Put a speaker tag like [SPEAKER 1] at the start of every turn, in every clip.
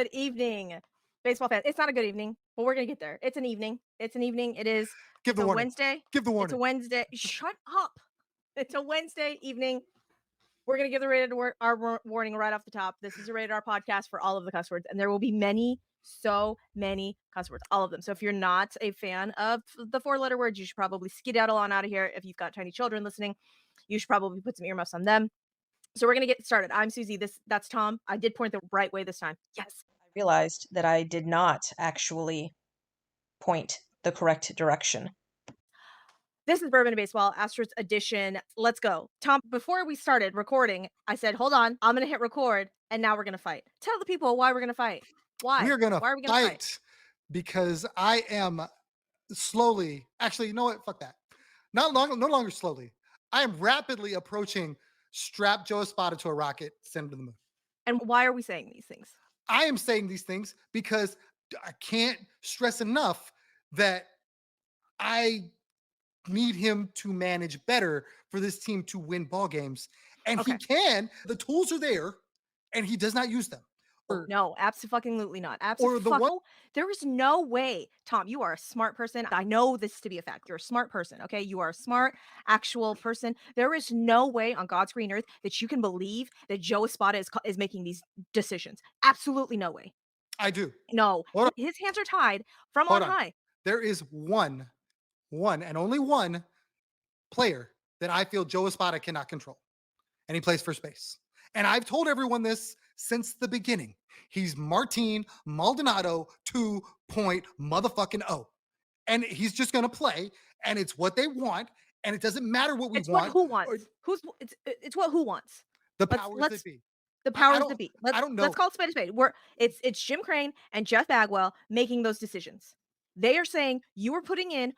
[SPEAKER 1] Good evening, baseball fans. It's not a good evening, but we're gonna get there. It's an evening. It's an evening. It is.
[SPEAKER 2] Give the
[SPEAKER 1] It's a
[SPEAKER 2] warning.
[SPEAKER 1] Wednesday.
[SPEAKER 2] Give the
[SPEAKER 1] It's a
[SPEAKER 2] warning.
[SPEAKER 1] Wednesday. Shut up. It's a Wednesday evening. We're gonna give the our warning right off the top. This is a rated R podcast for all of the cuss words, and there will be so many cuss words, all of them. So if you're not a fan of the 4-letter words, you should probably skedaddle on out of here. If you've got tiny children listening, you should probably put some earmuffs on them. So we're gonna get started. I'm Suzy. That's Tom. I did point the right way this time. Yes.
[SPEAKER 3] Realized that I did not actually point the correct direction.
[SPEAKER 1] This is Bourbon and Baseball, Astros edition. Let's go. Tom, before we started recording, I said, hold on, I'm going to hit record, and now we're going to fight. Tell the people why we're going to fight. Why?
[SPEAKER 2] We are going to
[SPEAKER 1] fight?
[SPEAKER 2] fight because I am slowly, actually, you know what? Fuck that. No longer slowly. I am rapidly approaching strap JoeEspada to a rocket, send him to the moon.
[SPEAKER 1] And why are we saying these things?
[SPEAKER 2] I am saying these things because I can't stress enough that I need him to manage better for this team to win ball games. And he can. The tools are there, and he does not use them.
[SPEAKER 1] No, absolutely not. Absolutely. There is no way, Tom, you are a smart person. I know this to be a fact. You're a smart person, okay? You are a smart, actual person. There is no way on God's green earth that you can believe that JoeEspada is making these decisions. Absolutely no way.
[SPEAKER 2] I do.
[SPEAKER 1] No. His hands are tied from on high.
[SPEAKER 2] There is one and only one player that I feel JoeEspada cannot control, and he plays first base. And I've told everyone this since the beginning. He's Martin Maldonado 2.0. And he's just going to play, and it's what they want, and it doesn't matter what we want.
[SPEAKER 1] Who wants? It's what who wants.
[SPEAKER 2] The powers that be.
[SPEAKER 1] The powers that be.
[SPEAKER 2] I don't know.
[SPEAKER 1] Let's call it spade a spade. It's JimCrane and JeffBagwell making those decisions. They are saying you are putting in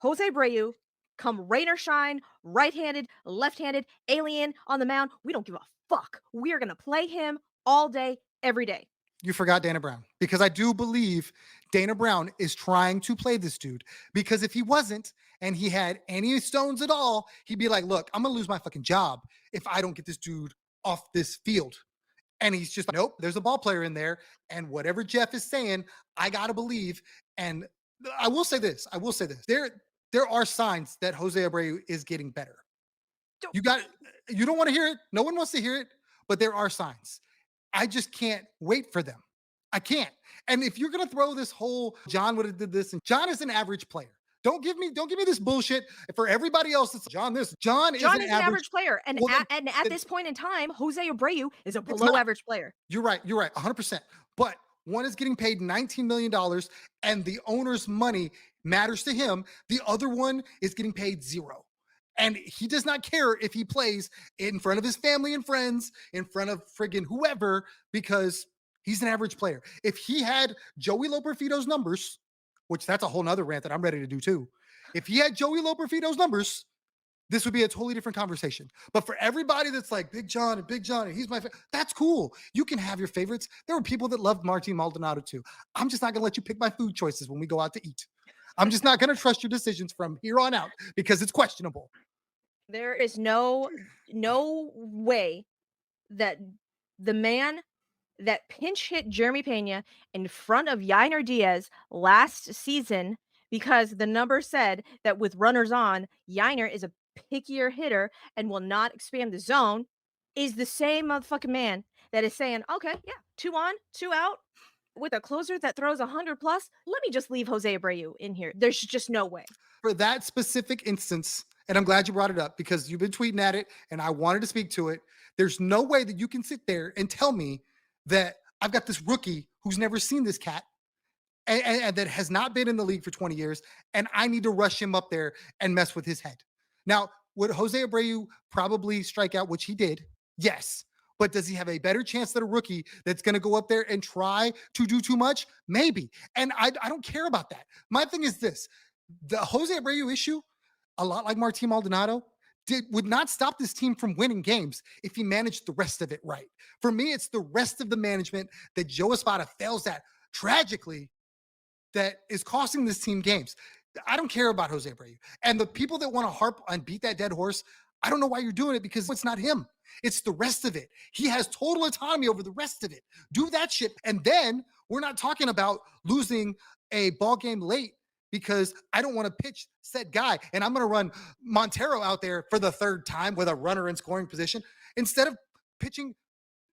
[SPEAKER 1] JoseAbreu, come rain or shine, right-handed, left-handed, alien on the mound. We don't give a fuck. We are going to play him all day, every day.
[SPEAKER 2] You forgot DanaBrown, because I do believe DanaBrown is trying to play this dude, because if he wasn't and he had any stones at all, he'd be like, look, I'm going to lose my fucking job if I don't get this dude off this field. And he's just like, nope, there's a ball player in there. And whatever Jeff is saying, I got to believe. And I will say this. There are signs that JoseAbreu is getting better. You don't want to hear it. No one wants to hear it, but there are signs. I just can't wait for them. I can't. And if you're going to throw this whole John would have did this, and John is an average player. Don't give me this bullshit. For everybody else, it's John this. John is an average
[SPEAKER 1] player. And at this point in time, JoseAbreu is a below average player.
[SPEAKER 2] You're right. 100%. But one is getting paid $19 million, and the owner's money matters to him. The other one is getting paid zero. And he does not care if he plays in front of his family and friends, in front of friggin' whoever, because he's an average player. If he had Joey Loperfito's numbers, which that's a whole nother rant that I'm ready to do too. If he had Joey Loperfito's numbers, this would be a totally different conversation. But for everybody that's like Big John, and he's my favorite, that's cool. You can have your favorites. There were people that loved Martin Maldonado too. I'm just not going to let you pick my food choices when we go out to eat. I'm just not going to trust your decisions from here on out because it's questionable.
[SPEAKER 1] There is no way that the man that pinch hit JeremyPeña in front of YainerDiaz last season, because the number said that with runners on, Yainer is a pickier hitter and will not expand the zone, is the same motherfucking man that is saying, okay, yeah, 2 on, 2 out, with a closer that throws 100 plus, let me just leave JoseAbreu in here. There's just no way.
[SPEAKER 2] For that specific instance, and I'm glad you brought it up because you've been tweeting at it and I wanted to speak to it. There's no way that you can sit there and tell me that I've got this rookie who's never seen this cat and that has not been in the league for 20 years, and I need to rush him up there and mess with his head. Now, would JoseAbreu probably strike out, which he did? Yes. But does he have a better chance than a rookie that's going to go up there and try to do too much? Maybe. And I don't care about that. My thing is this. The JoseAbreu issue, a lot like Martin Maldonado, would not stop this team from winning games if he managed the rest of it right. For me, it's the rest of the management that JoeEspada fails at tragically that is costing this team games. I don't care about JoseAbreu. And the people that want to harp and beat that dead horse, I don't know why you're doing it because it's not him. It's the rest of it. He has total autonomy over the rest of it. Do that shit. And then we're not talking about losing a ball game late because I don't want to pitch said guy. And I'm going to run Montero out there for the third time with a runner in scoring position instead of pitching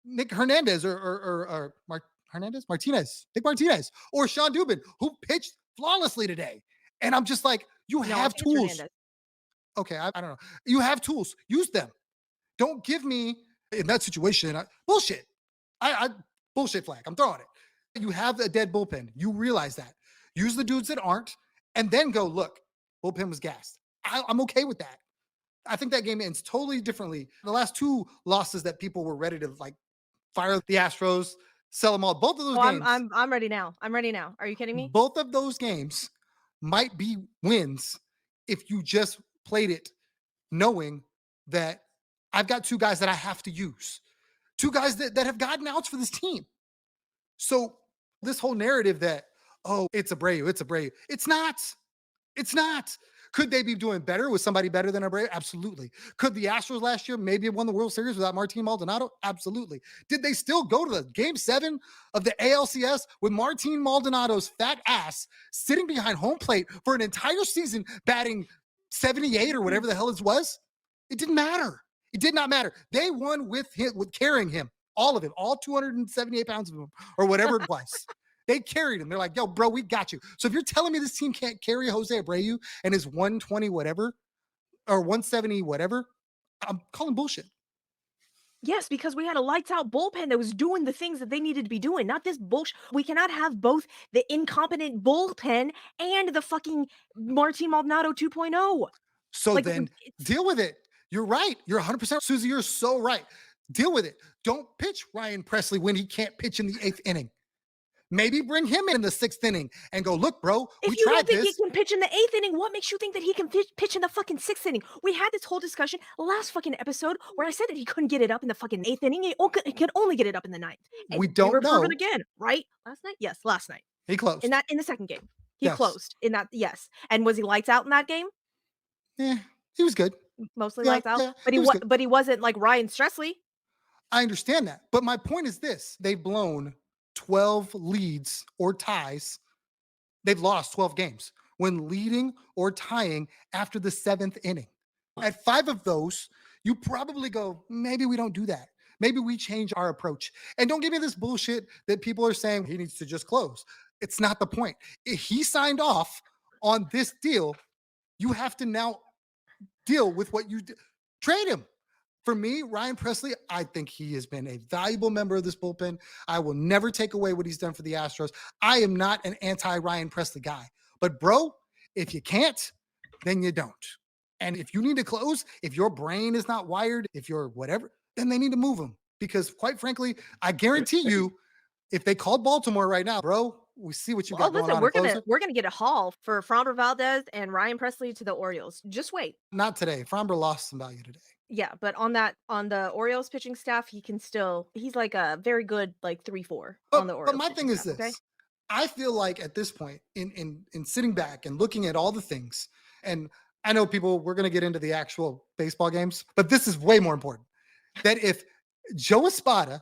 [SPEAKER 2] Nick Hernandez or Nick Martinez, or Sean Dubin, who pitched flawlessly today. And I'm just like, you have tools. Okay, I don't know. You have tools. Use them. Don't give me in that situation. Bullshit. I bullshit flag. I'm throwing it. You have a dead bullpen. You realize that. Use the dudes that aren't, and then go, look, bullpen was gassed. I'm okay with that. I think that game ends totally differently. The last two losses that people were ready to like fire the Astros, sell them all. Both of those games.
[SPEAKER 1] I'm ready now. I'm ready now. Are you kidding me?
[SPEAKER 2] Both of those games might be wins if you just played it knowing that I've got two guys that I have to use. Two guys that have gotten outs for this team. So this whole narrative that, oh, it's Abreu. It's not. It's not. Could they be doing better with somebody better than Abreu? Absolutely. Could the Astros last year maybe have won the World Series without Martin Maldonado? Absolutely. Did they still go to the Game 7 of the ALCS with Martin Maldonado's fat ass sitting behind home plate for an entire season batting 78 or whatever the hell it was? It didn't matter. It did not matter. They won with him, with carrying him, all of him, all 278 pounds of him, or whatever it was. They carried him. They're like, yo, bro, we got you. So if you're telling me this team can't carry Jose Abreu and his 120 whatever or 170 whatever, I'm calling bullshit.
[SPEAKER 1] Yes, because we had a lights out bullpen that was doing the things that they needed to be doing, not this bullshit. We cannot have both the incompetent bullpen and the fucking Martin Maldonado 2.0.
[SPEAKER 2] So like, then deal with it. You're right. You're 100%. Suzy, you're so right. Deal with it. Don't pitch Ryan Pressly when he can't pitch in the 8th inning. Maybe bring him in the 6th inning and go, look, bro, we tried this. If you don't think
[SPEAKER 1] he can pitch in the 8th inning, what makes you think that he can pitch in the fucking 6th inning? We had this whole discussion last fucking episode where I said that he couldn't get it up in the fucking 8th inning. He could only get it up in the 9th. And
[SPEAKER 2] we don't know.
[SPEAKER 1] It again, right? Last night? Yes, last night.
[SPEAKER 2] He closed.
[SPEAKER 1] In the second game. He closed in that, yes. And was he lights out in that game?
[SPEAKER 2] Yeah, he was good.
[SPEAKER 1] Mostly lights out. Yeah, but he wasn't like Ryan Stressley.
[SPEAKER 2] I understand that. But my point is this. They've blown 12 leads or ties. They've lost 12 games when leading or tying after the 7th inning. At 5 of those, you probably go, maybe we don't do that. Maybe we change our approach. And don't give me this bullshit that people are saying he needs to just close. It's not the point. If he signed off on this deal, you have to now deal with what you did. Trade him. For me, Ryan Pressly, I think he has been a valuable member of this bullpen. I will never take away what he's done for the Astros. I am not an anti-Ryan Pressly guy. But bro, if you can't, then you don't. And if you need to close, if your brain is not wired, if you're whatever, then they need to move him. Because quite frankly, I guarantee you, if they called Baltimore right now, bro, we see what you got going on.
[SPEAKER 1] We're gonna get a haul for Framber Valdez and Ryan Pressly to the Orioles. Just wait.
[SPEAKER 2] Not today. Framber lost some value today.
[SPEAKER 1] Yeah, but on the Orioles pitching staff, he's like a very good like 3-4 on the Orioles.
[SPEAKER 2] But my thing is this. Okay? I feel like at this point, in sitting back and looking at all the things, and I know we're gonna get into the actual baseball games, but this is way more important. That if JoeEspada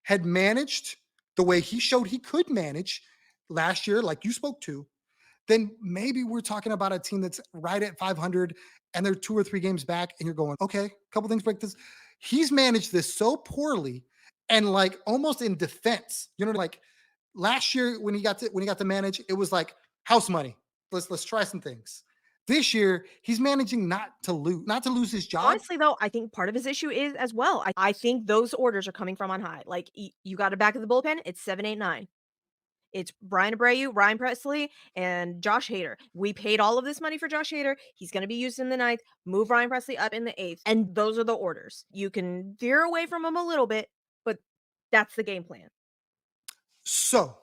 [SPEAKER 2] had managed the way he showed he could manage last year, like you spoke to, then maybe we're talking about a team that's right at 500 and they're 2 or 3 games back and you're going, okay, a couple things break this. He's managed this so poorly and like almost in defense, like last year when he got to manage, it was like house money. Let's try some things. This year, he's managing not to lose his job.
[SPEAKER 1] Honestly, though, I think part of his issue is as well. I think those orders are coming from on high. Like you got it back of the bullpen. It's 7, 8, 9. It's Brian Abreu, Ryan Pressly, and Josh Hader. We paid all of this money for Josh Hader. He's going to be used in the 9th. Move Ryan Pressly up in the 8th. And those are the orders. You can veer away from him a little bit, but that's the game plan.
[SPEAKER 2] So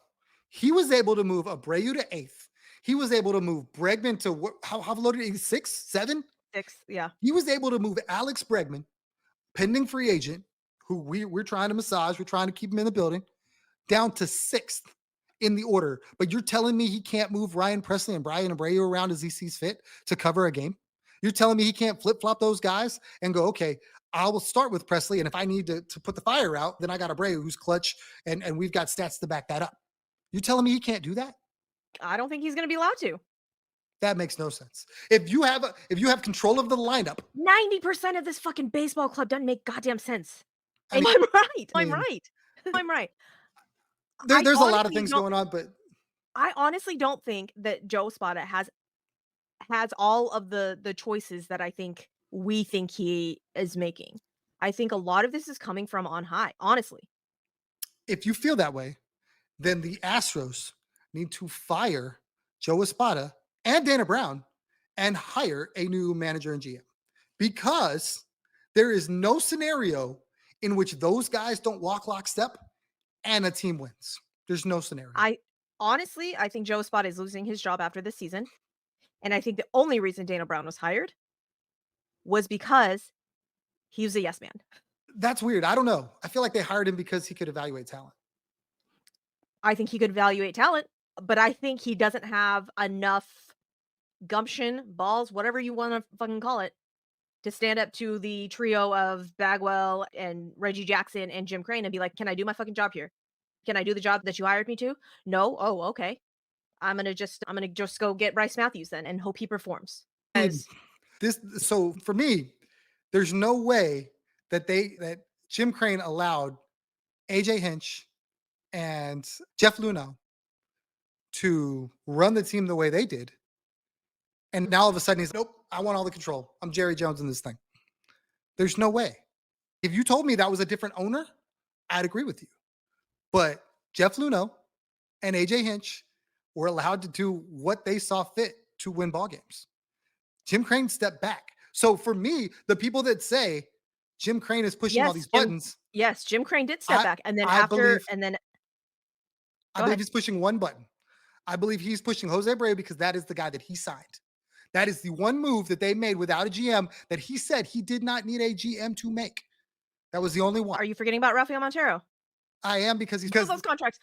[SPEAKER 2] he was able to move Abreu to 8th. He was able to move Bregman to how loaded is he? 6, 7?
[SPEAKER 1] 6, yeah.
[SPEAKER 2] He was able to move AlexBregman, pending free agent, who we're trying to massage. We're trying to keep him in the building, down to 6th in the order. But you're telling me he can't move Ryan Pressly and Brian Abreu around as he sees fit to cover a game? You're telling me he can't flip-flop those guys and go, okay, I will start with Pressly, and if I need to put the fire out, then I got Abreu who's clutch, and we've got stats to back that up. You're telling me he can't do that?
[SPEAKER 1] I don't think he's going to be allowed to.
[SPEAKER 2] That makes no sense. If you have control of the lineup,
[SPEAKER 1] 90% of this fucking baseball club doesn't make goddamn sense.
[SPEAKER 2] I
[SPEAKER 1] And
[SPEAKER 2] mean-
[SPEAKER 1] I'm right.
[SPEAKER 2] I
[SPEAKER 1] I'm
[SPEAKER 2] mean-
[SPEAKER 1] right. I'm right.
[SPEAKER 2] there's a lot of
[SPEAKER 1] honestly
[SPEAKER 2] things
[SPEAKER 1] don't-
[SPEAKER 2] going on, but
[SPEAKER 1] I honestly don't think that JoeEspada has all of the choices that I think we think he is making. I think a lot of this is coming from on high, honestly.
[SPEAKER 2] if you feel that way, then the Astros need to fire JoeEspada and DanaBrown and hire a new manager and GM, because there is no scenario in which those guys don't walk lockstep and a team wins. There's no scenario.
[SPEAKER 1] I think JoeEspada is losing his job after this season. And I think the only reason DanaBrown was hired was because he was a yes man.
[SPEAKER 2] That's weird. I don't know. I feel like they hired him because he could evaluate talent.
[SPEAKER 1] I think he could evaluate talent, but I think he doesn't have enough gumption, balls, whatever you want to fucking call it, to stand up to the trio of Bagwell and Reggie Jackson and JimCrane and be like, can I do my fucking job here? Can I do the job that you hired me to? No? Oh, okay. I'm gonna just go get Bryce Matthews then and hope he performs.
[SPEAKER 2] So for me, there's no way that JimCrane allowed AJ Hinch and Jeff Luhnow to run the team the way they did. And now all of a sudden he's, nope, I want all the control. I'm Jerry Jones in this thing. There's no way. If you told me that was a different owner, I'd agree with you. But Jeff Luhnow and AJ Hinch were allowed to do what they saw fit to win ball games. JimCrane stepped back. So for me, the people that say JimCrane is pushing all these buttons.
[SPEAKER 1] Yes, JimCrane did step back. And then
[SPEAKER 2] I believe he's pushing one button. I believe he's pushing JoseAbreu because that is the guy that he signed. That is the one move that they made without a GM that he said he did not need a GM to make. That was the only one.
[SPEAKER 1] Are you forgetting about Rafael
[SPEAKER 2] I am, because
[SPEAKER 1] both of those contracts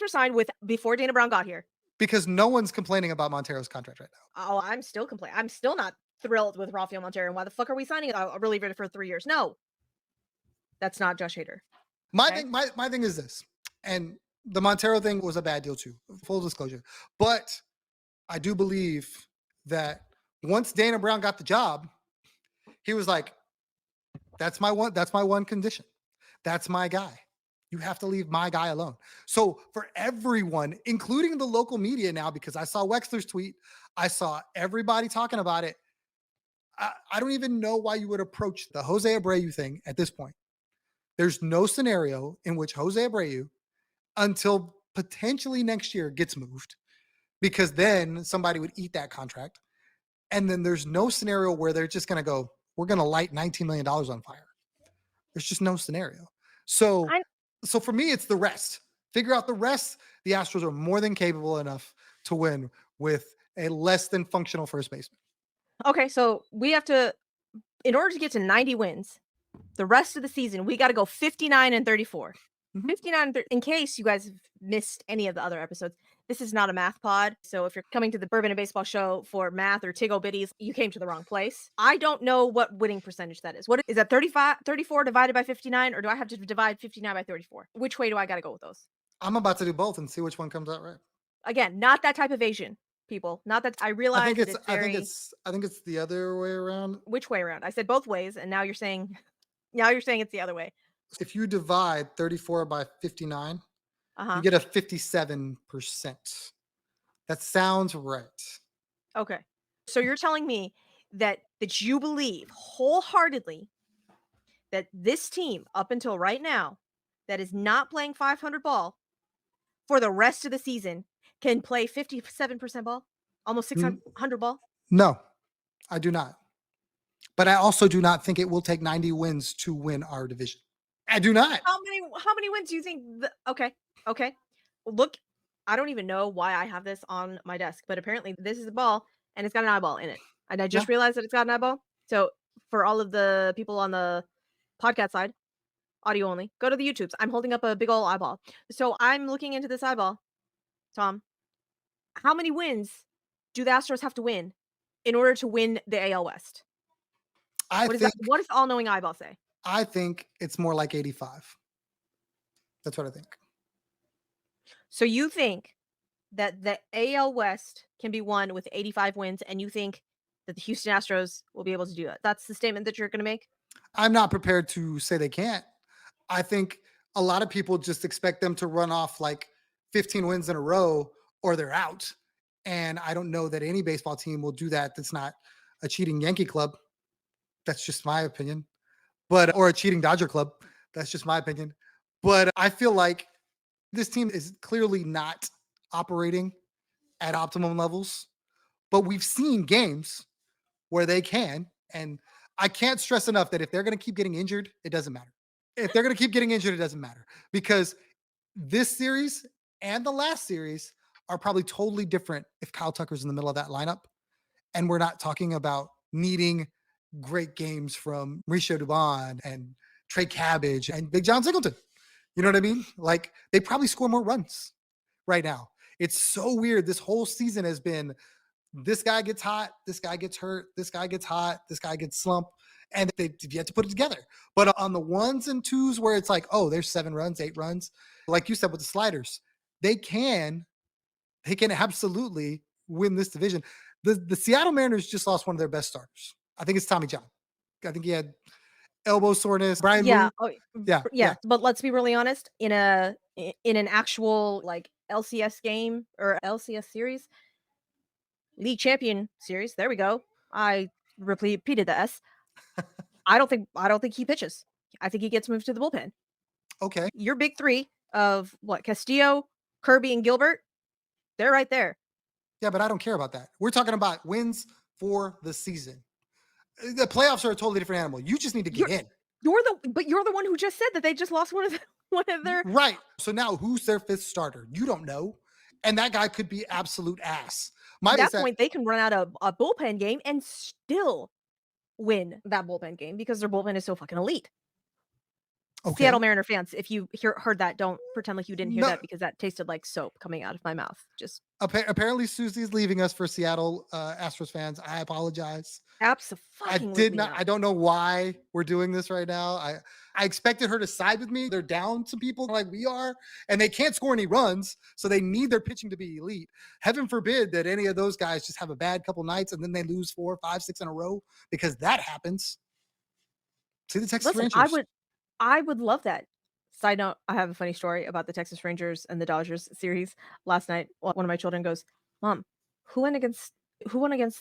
[SPEAKER 1] were signed before DanaBrown got here.
[SPEAKER 2] Because no one's complaining about Montero's contract right now.
[SPEAKER 1] Oh, I'm still complaining. I'm still not thrilled with Rafael Montero. And why the fuck are we signing it? I'll relieve it for 3 years. No, that's not Josh Hader.
[SPEAKER 2] My thing is this, and the Montero thing was a bad deal too, full disclosure. But I do believe that once DanaBrown got the job, he was like, that's my one condition. That's my guy. You have to leave my guy alone. So for everyone, including the local media now, because I saw Wexler's tweet, I saw everybody talking about it. I don't even know why you would approach the JoseAbreu thing at this point. There's no scenario in which JoseAbreu, until potentially next year, gets moved, because then somebody would eat that contract. And then there's no scenario where they're just going to go, we're going to light $19 million on fire. There's just no scenario. So for me, it's the rest. Figure out the rest. The Astros are more than capable enough to win with a less than functional first baseman.
[SPEAKER 1] Okay, so we have to, in order to get to 90 wins, the rest of the season, we got to go 59 and 34. 59 and 30. In case you guys have missed any of the other episodes, this is not a math pod. So if you're coming to the Bourbon and Baseball show for math or Tiggo Bitties, you came to the wrong place. I don't know what winning percentage that is. What is that, 34 divided by 59, or do I have to divide 59 by 34? Which way do I got to go with those?
[SPEAKER 2] I'm about to do both and see which one comes out right.
[SPEAKER 1] Again, not that type of Asian, people. Not that I realize. I
[SPEAKER 2] think it's the other way around.
[SPEAKER 1] Which way around? I said both ways, and now you're saying it's the other way.
[SPEAKER 2] If you divide 34 by 59, you get a 57%. That sounds right.
[SPEAKER 1] Okay. So you're telling me that you believe wholeheartedly that this team, up until right now, that is not playing 500 ball for the rest of the season, can play 57% ball? Almost 600 ball?
[SPEAKER 2] No, I do not. But I also do not think it will take 90 wins to win our division. I do not.
[SPEAKER 1] How many wins do you think? Okay. Look, I don't even know why I have this on my desk, but apparently this is a ball and it's got an eyeball in it. And I just realized that it's got an eyeball. So for all of the people on the podcast side, audio only, go to the YouTubes. I'm holding up a big old eyeball. So I'm looking into this eyeball. Tom, how many wins do the Astros have to win in order to win the AL West?
[SPEAKER 2] I think
[SPEAKER 1] What does the all-knowing eyeball say?
[SPEAKER 2] I think it's more like 85. That's what I think.
[SPEAKER 1] So you think that the AL West can be won with 85 wins, and you think that the Houston Astros will be able to do that? That's the statement that you're going to make?
[SPEAKER 2] I'm not prepared to say they can't. I think a lot of people just expect them to run off like 15 wins in a row or they're out. And I don't know that any baseball team will do that. That's not a cheating Yankee club. That's just my opinion. Or a cheating Dodger club. That's just my opinion. But I feel like this team is clearly not operating at optimum levels. But we've seen games where they can. And I can't stress enough that if they're going to keep getting injured, it doesn't matter. If they're going to keep getting injured, it doesn't matter, because this series and the last series are probably totally different if KyleTucker's in the middle of that lineup. And we're not talking about needing great games from Mauricio Dubon and Trey Cabbage and Big John Singleton. You know what I mean? Like, they probably score more runs right now. It's so weird. This whole season has been this guy gets hot, this guy gets hurt, this guy gets hot, this guy gets slumped, and they've yet to put it together. But on the ones and twos where it's like, oh, there's 7 runs, 8 runs, like you said with the sliders, they can absolutely win this division. The Seattle Mariners just lost one of their best starters. I think it's Tommy John. I think he had elbow soreness. Brian
[SPEAKER 1] Yeah.
[SPEAKER 2] Wu. Yeah.
[SPEAKER 1] But let's be really honest. In an actual like LCS game or LCS series, league champion series. There we go. I repeated the S. I don't think he pitches. I think he gets moved to the bullpen.
[SPEAKER 2] Okay.
[SPEAKER 1] Your big 3 of what? Castillo, Kirby, and Gilbert. They're right there.
[SPEAKER 2] Yeah, but I don't care about that. We're talking about wins for the season. The playoffs are a totally different animal. You just need to get in.
[SPEAKER 1] You're the one who just said that they just lost one of their
[SPEAKER 2] right. So now who's their 5th starter? You don't know. And that guy could be absolute ass.
[SPEAKER 1] At that point, they can run out a bullpen game and still win that bullpen game because their bullpen is so fucking elite. Okay. Seattle Mariner fans, if you heard that, don't pretend like you didn't hear that, because that tasted like soap coming out of my mouth. Just
[SPEAKER 2] apparently Suzy's leaving us for Seattle Astros fans. I apologize.
[SPEAKER 1] Absolutely.
[SPEAKER 2] I don't know why we're doing this right now. I expected her to side with me. They're down some people like we are, and they can't score any runs, so they need their pitching to be elite. Heaven forbid that any of those guys just have a bad couple nights and then they lose 4, 5, 6 in a row, because that happens. See the Texas Rangers.
[SPEAKER 1] I would love that. Side note, I have a funny story about the Texas Rangers and the Dodgers series. Last night, one of my children goes, "Mom, who won against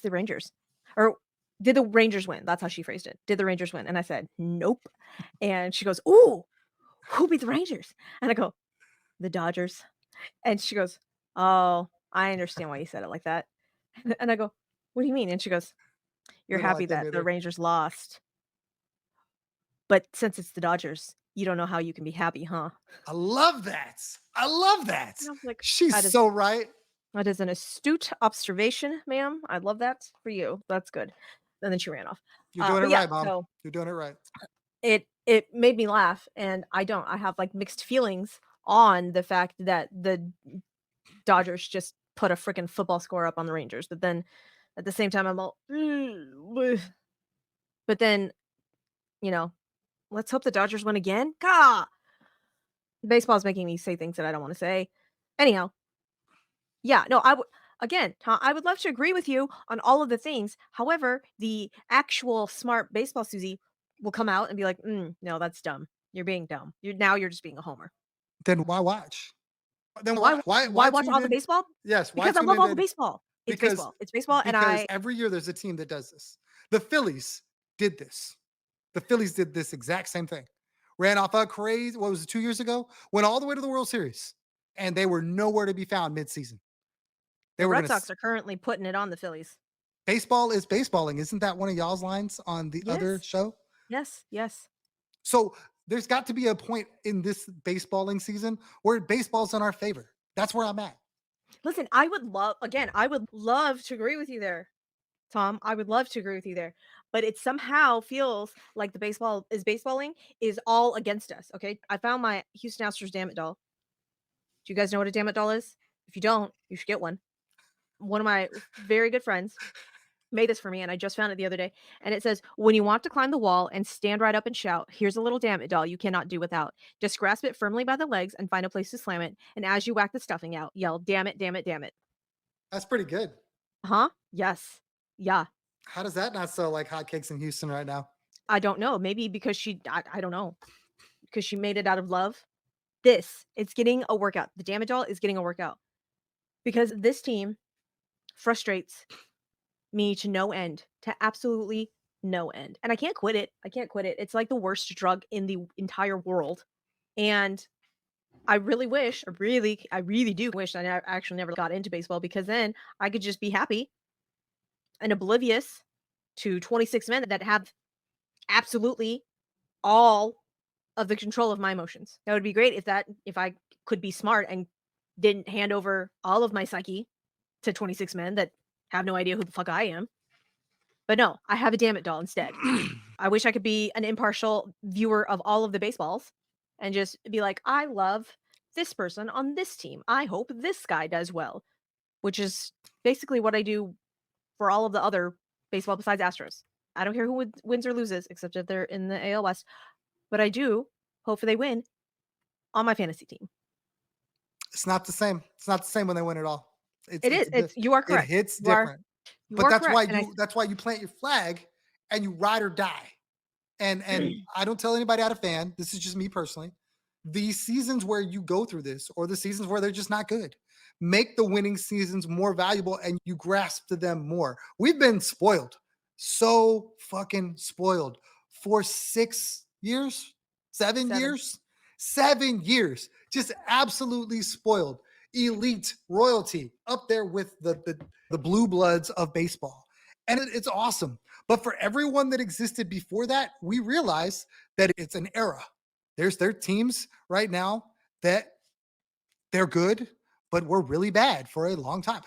[SPEAKER 1] the Rangers? Or did the Rangers win?" That's how she phrased it. Did the Rangers win? And I said, "Nope." And she goes, "Ooh, who beat the Rangers?" And I go, "The Dodgers." And she goes, "Oh, I understand why you said it like that." And I go, "What do you mean?" And she goes, "You're happy that the Rangers lost. But since it's the Dodgers, you don't know how you can be happy, huh?"
[SPEAKER 2] I love that.
[SPEAKER 1] Like,
[SPEAKER 2] she's so right.
[SPEAKER 1] That is an astute observation, ma'am. I love that for you. That's good. And then she ran off.
[SPEAKER 2] You're doing it right, Mom. So you're doing it right.
[SPEAKER 1] It made me laugh, and I have like mixed feelings on the fact that the Dodgers just put a freaking football score up on the Rangers. But then at the same time, I'm all, but then, let's hope the Dodgers win again. Gah! Baseball's making me say things that I don't want to say. Anyhow, yeah, no, Tom, I would love to agree with you on all of the things. However, the actual smart baseball Suzy will come out and be like, "No, that's dumb. You're being dumb. You're just being a homer."
[SPEAKER 2] Then why watch?
[SPEAKER 1] Then why watch all the baseball?
[SPEAKER 2] Yes,
[SPEAKER 1] because I love all the baseball. It's baseball. It's baseball,
[SPEAKER 2] because every year there's a team that does this. The Phillies did this. The Phillies did this exact same thing. Ran off a crazy, what was it, 2 years ago? Went all the way to the World Series, and they were nowhere to be found mid-season.
[SPEAKER 1] The Red Sox are currently putting it on the Phillies.
[SPEAKER 2] Baseball is baseballing. Isn't that one of y'all's lines on the other show?
[SPEAKER 1] Yes.
[SPEAKER 2] So there's got to be a point in this baseballing season where baseball's in our favor. That's where I'm at.
[SPEAKER 1] Listen, I would love to agree with you there, Tom. I would love to agree with you there. But it somehow feels like the baseballing is all against us. Okay. I found my Houston Astros damn it doll. Do you guys know what a damn it doll is? If you don't, you should get one. One of my very good friends made this for me, and I just found it the other day, and it says, "When you want to climb the wall and stand right up and shout, here's a little damn it doll you cannot do without. Just grasp it firmly by the legs and find a place to slam it, and as you whack the stuffing out, yell, damn it, damn it, damn it."
[SPEAKER 2] That's pretty good.
[SPEAKER 1] Huh? Yes. Yeah.
[SPEAKER 2] How does that not sell like hotcakes in Houston right now?
[SPEAKER 1] I don't know. Maybe because I don't know, because she made it out of love. It's getting a workout. The damn it doll is getting a workout because this team frustrates me to no end, to absolutely no end. And I can't quit it. I can't quit it. It's like the worst drug in the entire world. And I really wish, I really do wish I actually never got into baseball because then I could just be happy and oblivious to 26 men that have absolutely all of the control of my emotions. That would be great if I could be smart and didn't hand over all of my psyche to 26 men that have no idea who the fuck I am. But no, I have a damn it doll instead. I wish I could be an impartial viewer of all of the baseballs and just be like, I love this person on this team. I hope this guy does well, which is basically what I do for all of the other baseball besides Astros. I don't care who wins or loses, except if they're in the AL West, but I do hope they win on my fantasy team.
[SPEAKER 2] It's not the same. It's not the same when they win it all.
[SPEAKER 1] It is. You are
[SPEAKER 2] It
[SPEAKER 1] correct.
[SPEAKER 2] hits
[SPEAKER 1] You are
[SPEAKER 2] different. But
[SPEAKER 1] correct.
[SPEAKER 2] that's why you plant your flag and you ride or die. And I don't tell anybody out of fan. This is just me personally. The seasons where you go through this, or the seasons where they're just not good, make the winning seasons more valuable and you grasp to them more. We've been spoiled, so fucking spoiled for 6 years, 7
[SPEAKER 1] Seven.
[SPEAKER 2] years, 7 years, just absolutely spoiled. Elite royalty up there with the blue bloods of baseball. And it's awesome. But for everyone that existed before that, we realize that it's an era. There are teams right now that they're good, but were really bad for a long time.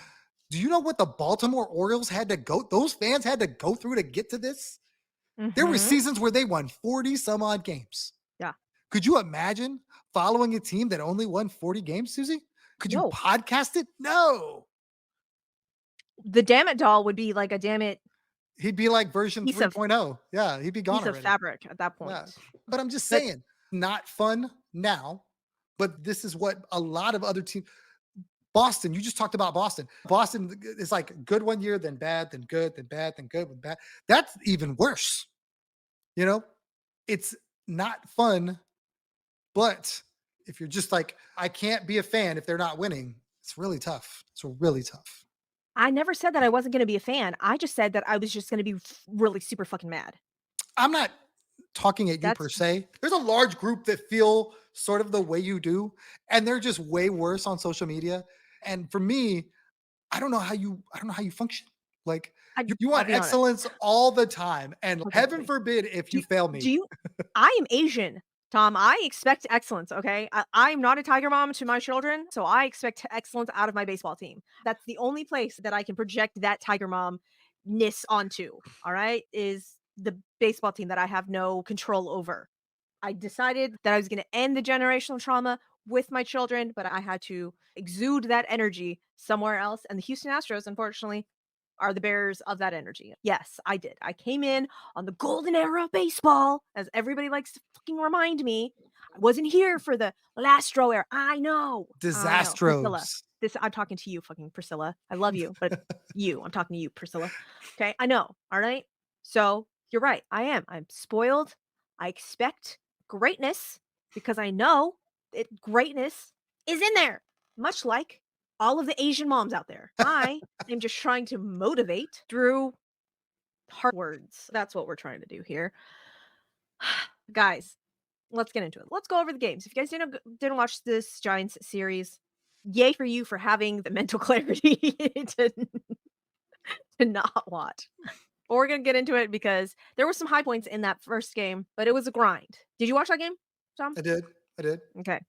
[SPEAKER 2] Do you know what the Baltimore Orioles had to go? Those fans had to go through to get to this. There were seasons where they won 40 some odd games.
[SPEAKER 1] Yeah.
[SPEAKER 2] Could you imagine following a team that only won 40 games, Suzy? Could you podcast it? No.
[SPEAKER 1] The damn it doll would be like a damn it
[SPEAKER 2] He'd be like version
[SPEAKER 1] piece of
[SPEAKER 2] 3.0. Yeah, he'd be gone
[SPEAKER 1] piece of
[SPEAKER 2] already.
[SPEAKER 1] fabric at that point.
[SPEAKER 2] Yeah. But I'm just saying, not fun now, but this is what a lot of other teams. Boston, you just talked about Boston. Boston is like good one year, then bad, then good, then bad, then good, then bad. That's even worse. You know, it's not fun, but if you're just like, I can't be a fan if they're not winning, it's really tough. It's really tough.
[SPEAKER 1] I never said that I wasn't going to be a fan. I just said that I was just going to be really super fucking mad.
[SPEAKER 2] I'm not talking at you per se. There's a large group that feel sort of the way you do, and they're just way worse on social media. And for me, I don't know how you function. Like you want excellence all the time, and heaven forbid if you fail me.
[SPEAKER 1] I am Asian, Tom. I expect excellence. Okay, I'm not a tiger mom to my children, so I expect excellence out of my baseball team. That's the only place that I can project that tiger mom-ness onto. All right, is the baseball team that I have no control over. I decided that I was going to end the generational trauma with my children, but I had to exude that energy somewhere else. And the Houston Astros, unfortunately, are the bearers of that energy. Yes, I did. I came in on the golden era of baseball, as everybody likes to fucking remind me. I wasn't here for the Lastro era. I know. Priscilla.
[SPEAKER 2] Disastros.
[SPEAKER 1] I'm talking to you, fucking Priscilla. I love you, but I'm talking to you, Priscilla. Okay, I know. All right. So you're right. I am. I'm spoiled. I expect greatness because I know that greatness is in there, much like all of the Asian moms out there. I am just trying to motivate through hard words. That's what we're trying to do here. Guys, let's get into it. Let's go over the games. If you guys didn't watch this Giants series, yay for you for having the mental clarity to not watch. But we're going to get into it because there were some high points in that first game, but it was a grind. Did you watch that game, Tom?
[SPEAKER 2] I did.
[SPEAKER 1] Okay.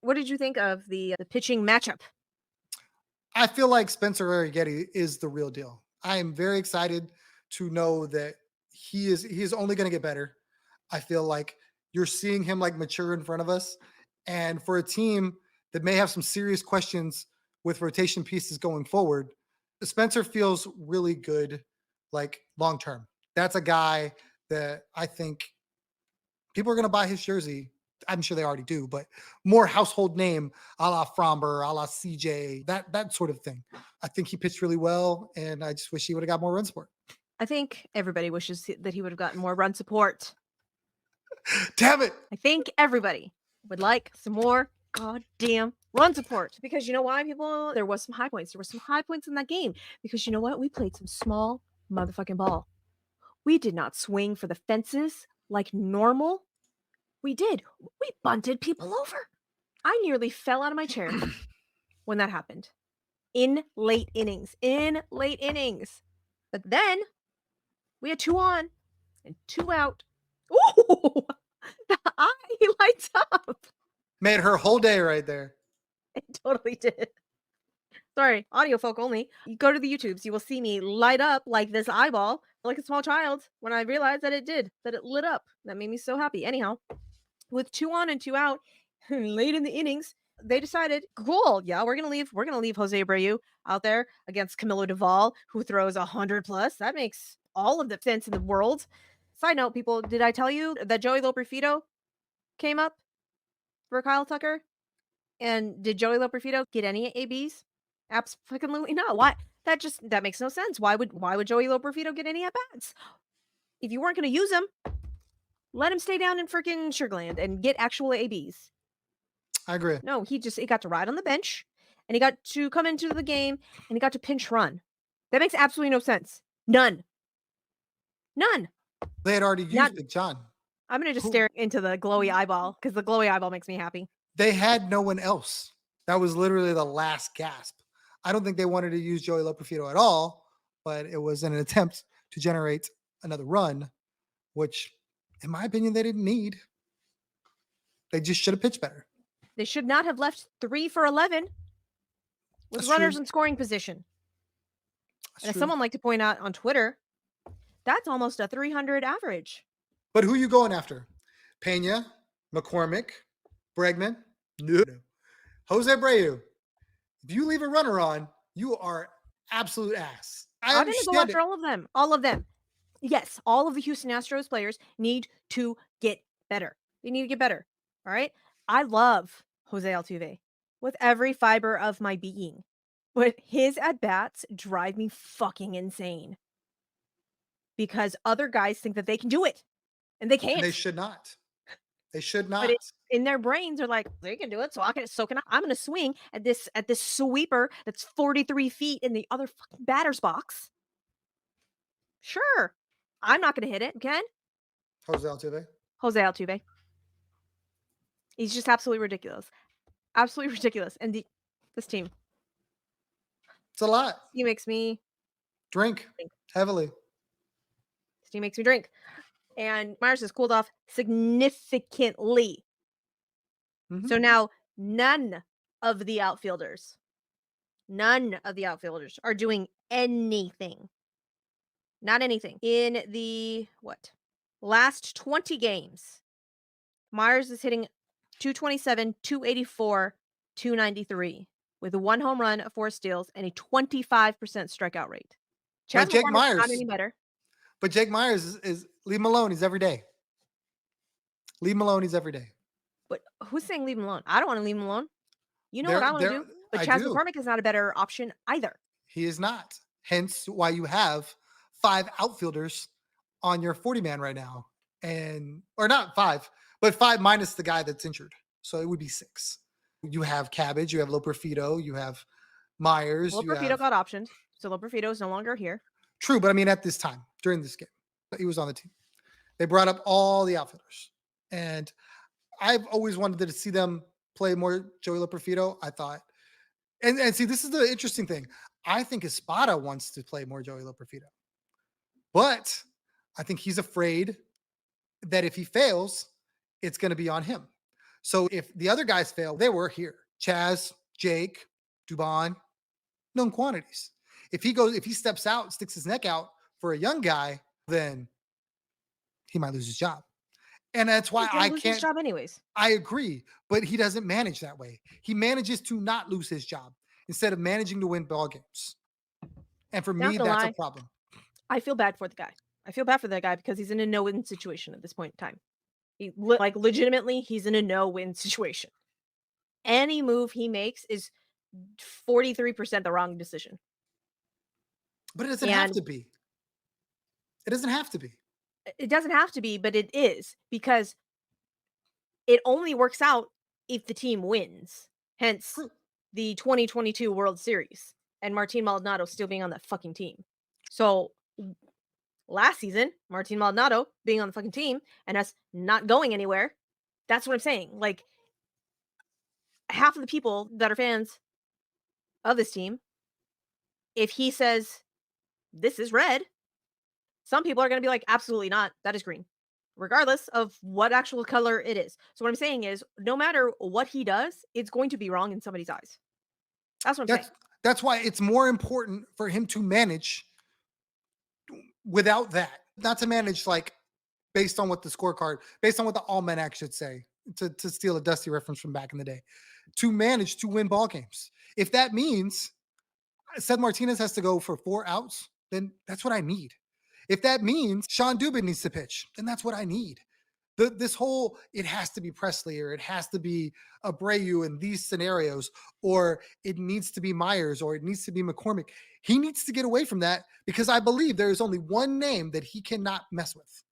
[SPEAKER 1] What did you think of the pitching matchup?
[SPEAKER 2] I feel like Spencer Arrighetti is the real deal. I am very excited to know that he is only going to get better. I feel like you're seeing him like mature in front of us. And for a team that may have some serious questions with rotation pieces going forward, Spencer feels really good like long term. That's a guy that I think people are going to buy his jersey. I'm sure they already do, but more household name, a la Framber, a la CJ, that sort of thing. I think he pitched really well, and I just wish he would have got more run support.
[SPEAKER 1] I think everybody wishes that he would have gotten more run support.
[SPEAKER 2] Damn it!
[SPEAKER 1] I think everybody would like some more goddamn run support, because you know why, people? There was some high points. There were some high points in that game because you know what? We played some small motherfucking ball. We did not swing for the fences like normal. We did. We bunted people over. I nearly fell out of my chair when that happened. In late innings. But then we had 2 on and 2 out. Ooh! The eye lights up.
[SPEAKER 2] Made her whole day right there.
[SPEAKER 1] It totally did. Sorry, audio folk only. You go to the YouTubes, you will see me light up like this eyeball, like a small child, when I realized that it lit up. That made me so happy. Anyhow, with 2 on and 2 out, late in the innings, they decided, cool, yeah, we're gonna leave Jose Abreu out there against Camilo Doval, who throws 100 plus. That makes all of the sense in the world. Side note, people, did I tell you that Joey Loperfido came up for KyleTucker? And did Joey Loperfido get any ABs? Absolutely not. Why? That makes no sense. Why would Joey Loperfido get any at bats? If you weren't going to use him, let him stay down in freaking Sugarland and get actual ABs.
[SPEAKER 2] I agree.
[SPEAKER 1] No, he got to ride on the bench, and he got to come into the game, and he got to pinch run. That makes absolutely no sense. None.
[SPEAKER 2] They had already used Big John.
[SPEAKER 1] I'm going to just stare into the glowy eyeball because the glowy eyeball makes me happy.
[SPEAKER 2] They had no one else. That was literally the last gasp. I don't think they wanted to use Joey Loperfido at all, but it was an attempt to generate another run, which, in my opinion, they didn't need. They just should have pitched better.
[SPEAKER 1] They should not have left 3 for 11 with
[SPEAKER 2] That's
[SPEAKER 1] runners
[SPEAKER 2] true.
[SPEAKER 1] in scoring position.
[SPEAKER 2] That's
[SPEAKER 1] and as
[SPEAKER 2] true.
[SPEAKER 1] someone liked to point out on Twitter, that's almost a 300 average.
[SPEAKER 2] But who are you going after? Peña, McCormick, Bregman? No. Jose Abreu. If you leave a runner on, you are absolute ass.
[SPEAKER 1] I'm going to go after all of them. All of them. Yes, all of the Houston Astros players need to get better. They need to get better. All right? I love JoseAltuve with every fiber of my being. But his at-bats drive me fucking insane. Because other guys think that they can do it. And they can't.
[SPEAKER 2] And they should not. They should not.
[SPEAKER 1] But in their brains, they're like, they can do it, so can I. I'm going to swing at this sweeper that's 43 feet in the other fucking batter's box. Sure. I'm not going to hit it, Ken. JoseAltuve. He's just absolutely ridiculous. Absolutely ridiculous. And this team.
[SPEAKER 2] It's a lot.
[SPEAKER 1] He makes me
[SPEAKER 2] drink heavily.
[SPEAKER 1] This team makes me drink. And Myers has cooled off significantly. Mm-hmm. So now none of the outfielders are doing anything. Not anything. In the last 20 games, Myers is hitting 227, 284, 293 with 1 home run, 4 steals, and a 25% strikeout rate.
[SPEAKER 2] JakeMeyers
[SPEAKER 1] not any better.
[SPEAKER 2] But JakeMeyers is leave him alone. He's every day. Leave him alone. He's every day.
[SPEAKER 1] But who's saying leave him alone? I don't want to leave him alone. You know what I want to do. But ChasMcCormick is not a better option either.
[SPEAKER 2] He is not. Hence why you have 5 outfielders on your 40-man right now. Or not 5, but 5 minus the guy that's injured. So it would be 6. You have Cabbage, you have Loperfido, you have Myers.
[SPEAKER 1] Loperfido got optioned. So Loperfido is no longer here.
[SPEAKER 2] True, but I mean at this time, during this game, he was on the team. They brought up all the outfielders. And I've always wanted to see them play more Joey Loperfido. I thought, and see, this is the interesting thing. I think Espada wants to play more Joey Loperfido. But I think he's afraid that if he fails, it's going to be on him. So if the other guys fail, they were here. Chas, Jake, Dubon, known quantities. If he steps out, sticks his neck out for a young guy, then he might lose his job. And that's why I can't.
[SPEAKER 1] His job anyways.
[SPEAKER 2] I agree, but he doesn't manage that way. He manages to not lose his job instead of managing to win ball games. And for me, that's a problem.
[SPEAKER 1] I feel bad for the guy. I feel bad for that guy because he's in a no-win situation at this point in time. Legitimately, he's in a no-win situation. Any move he makes is 43% the wrong decision.
[SPEAKER 2] But it doesn't have to be. It doesn't have to be.
[SPEAKER 1] It doesn't have to be, but it is, because it only works out if the team wins. Hence
[SPEAKER 2] True.
[SPEAKER 1] the 2022 World Series and Martin Maldonado still being on that fucking team. So last season, Martin Maldonado being on the fucking team and us not going anywhere. That's what I'm saying. Like, half of the people that are fans of this team, if he says this is red, some people are going to be like, absolutely not. That is green, regardless of what actual color it is. So what I'm saying is, no matter what he does, it's going to be wrong in somebody's eyes. That's what I'm saying.
[SPEAKER 2] That's why it's more important for him to manage without that, not to manage like based on what the scorecard, based on what the almanac should say, to steal a Dusty reference from back in the day, to manage to win ball games. If that means Seth Martinez has to go for 4 outs, then that's what I need. If that means Sean Dubin needs to pitch, then that's what I need. This whole, it has to be Pressly or it has to be Abreu in these scenarios, or it needs to be Myers or it needs to be McCormick. He needs to get away from that, because I believe there is only one name that he cannot mess with.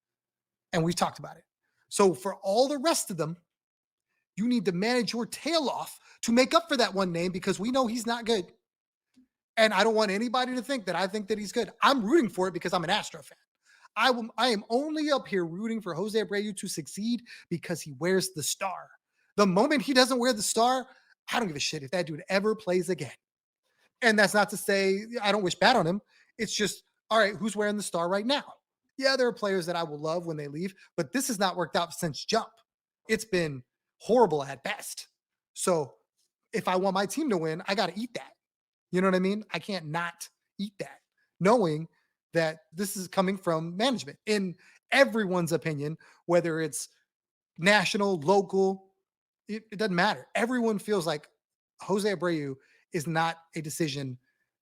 [SPEAKER 2] And we've talked about it. So for all the rest of them, you need to manage your tail off to make up for that one name, because we know he's not good. And I don't want anybody to think that I think that he's good. I'm rooting for it because I'm an Astro fan. I am only up here rooting for Jose Abreu to succeed because he wears the star. The moment he doesn't wear the star, I don't give a shit if that dude ever plays again. And that's not to say I don't wish bad on him. It's just, all right, who's wearing the star right now? Yeah, there are players that I will love when they leave, but this has not worked out since jump. It's been horrible at best. So if I want my team to win, I got to eat that. You know what I mean? I can't not eat that, knowing that this is coming from management. In everyone's opinion, whether it's national, local, it doesn't matter. Everyone feels like Jose Abreu is not a decision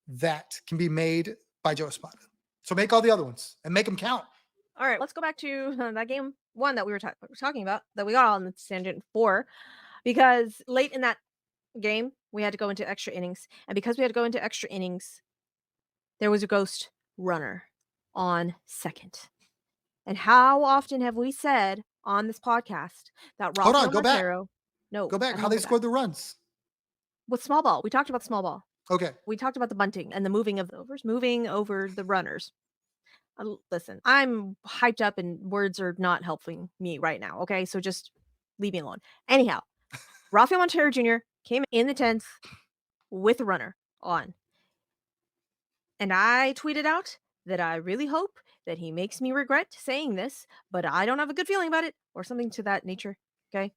[SPEAKER 2] that can be made by JoeEspada. So make all the other ones and make them count.
[SPEAKER 1] All right, let's go back to that game one that we were talking about, that we got on the tangent for, because late in that game, we had to go into extra innings. And because we had to go into extra innings, there was a ghost runner on second. And how often have we said on this podcast that Rafael
[SPEAKER 2] Hold on, go
[SPEAKER 1] Montero...
[SPEAKER 2] back.
[SPEAKER 1] No,
[SPEAKER 2] Go back. How they scored the runs.
[SPEAKER 1] with small ball. We talked about small ball.
[SPEAKER 2] Okay.
[SPEAKER 1] We talked about the bunting and the moving of the overs, moving over the runners. Listen, I'm hyped up and words are not helping me right now, okay? So just leave me alone. Anyhow, Rafael Montero Jr. came in the 10th with a runner on. And I tweeted out that I really hope that he makes me regret saying this, but I don't have a good feeling about it, or something to that nature, okay?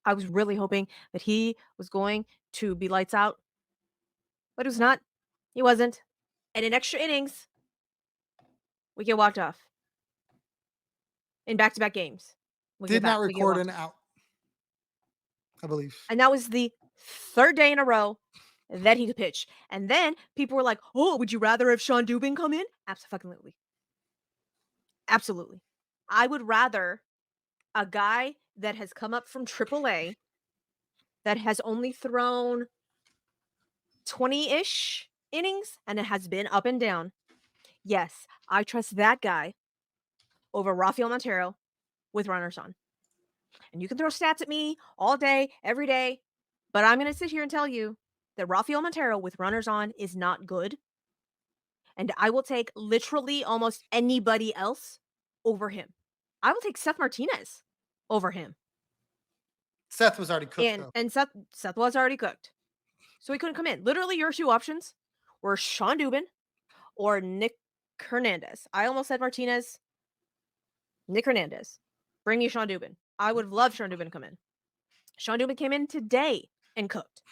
[SPEAKER 1] I was really hoping that he was going to be lights out, but it was not. He wasn't. And in extra innings, we get walked off. In back-to-back games.
[SPEAKER 2] Did not record an out, I believe.
[SPEAKER 1] And that was the third day in a row that he could pitch. And then people were like, oh, would you rather have Sean Dubin come in? Absolutely. Absolutely. I would rather a guy that has come up from AAA, that has only thrown 20-ish innings, and it has been up and down. Yes, I trust that guy over Rafael Montero with runners on. And you can throw stats at me all day, every day, but I'm going to sit here and tell you that Rafael Montero with runners on is not good. And I will take literally almost anybody else over him. I will take Seth Martinez over him.
[SPEAKER 2] Seth was already cooked, though.
[SPEAKER 1] And Seth was already cooked. So he couldn't come in. Literally, your two options were Sean Dubin or Nick Hernandez. I almost said Martinez. Nick Hernandez. Bring you Sean Dubin. I would have loved Sean Dubin to come in. Sean Dubin came in today and cooked.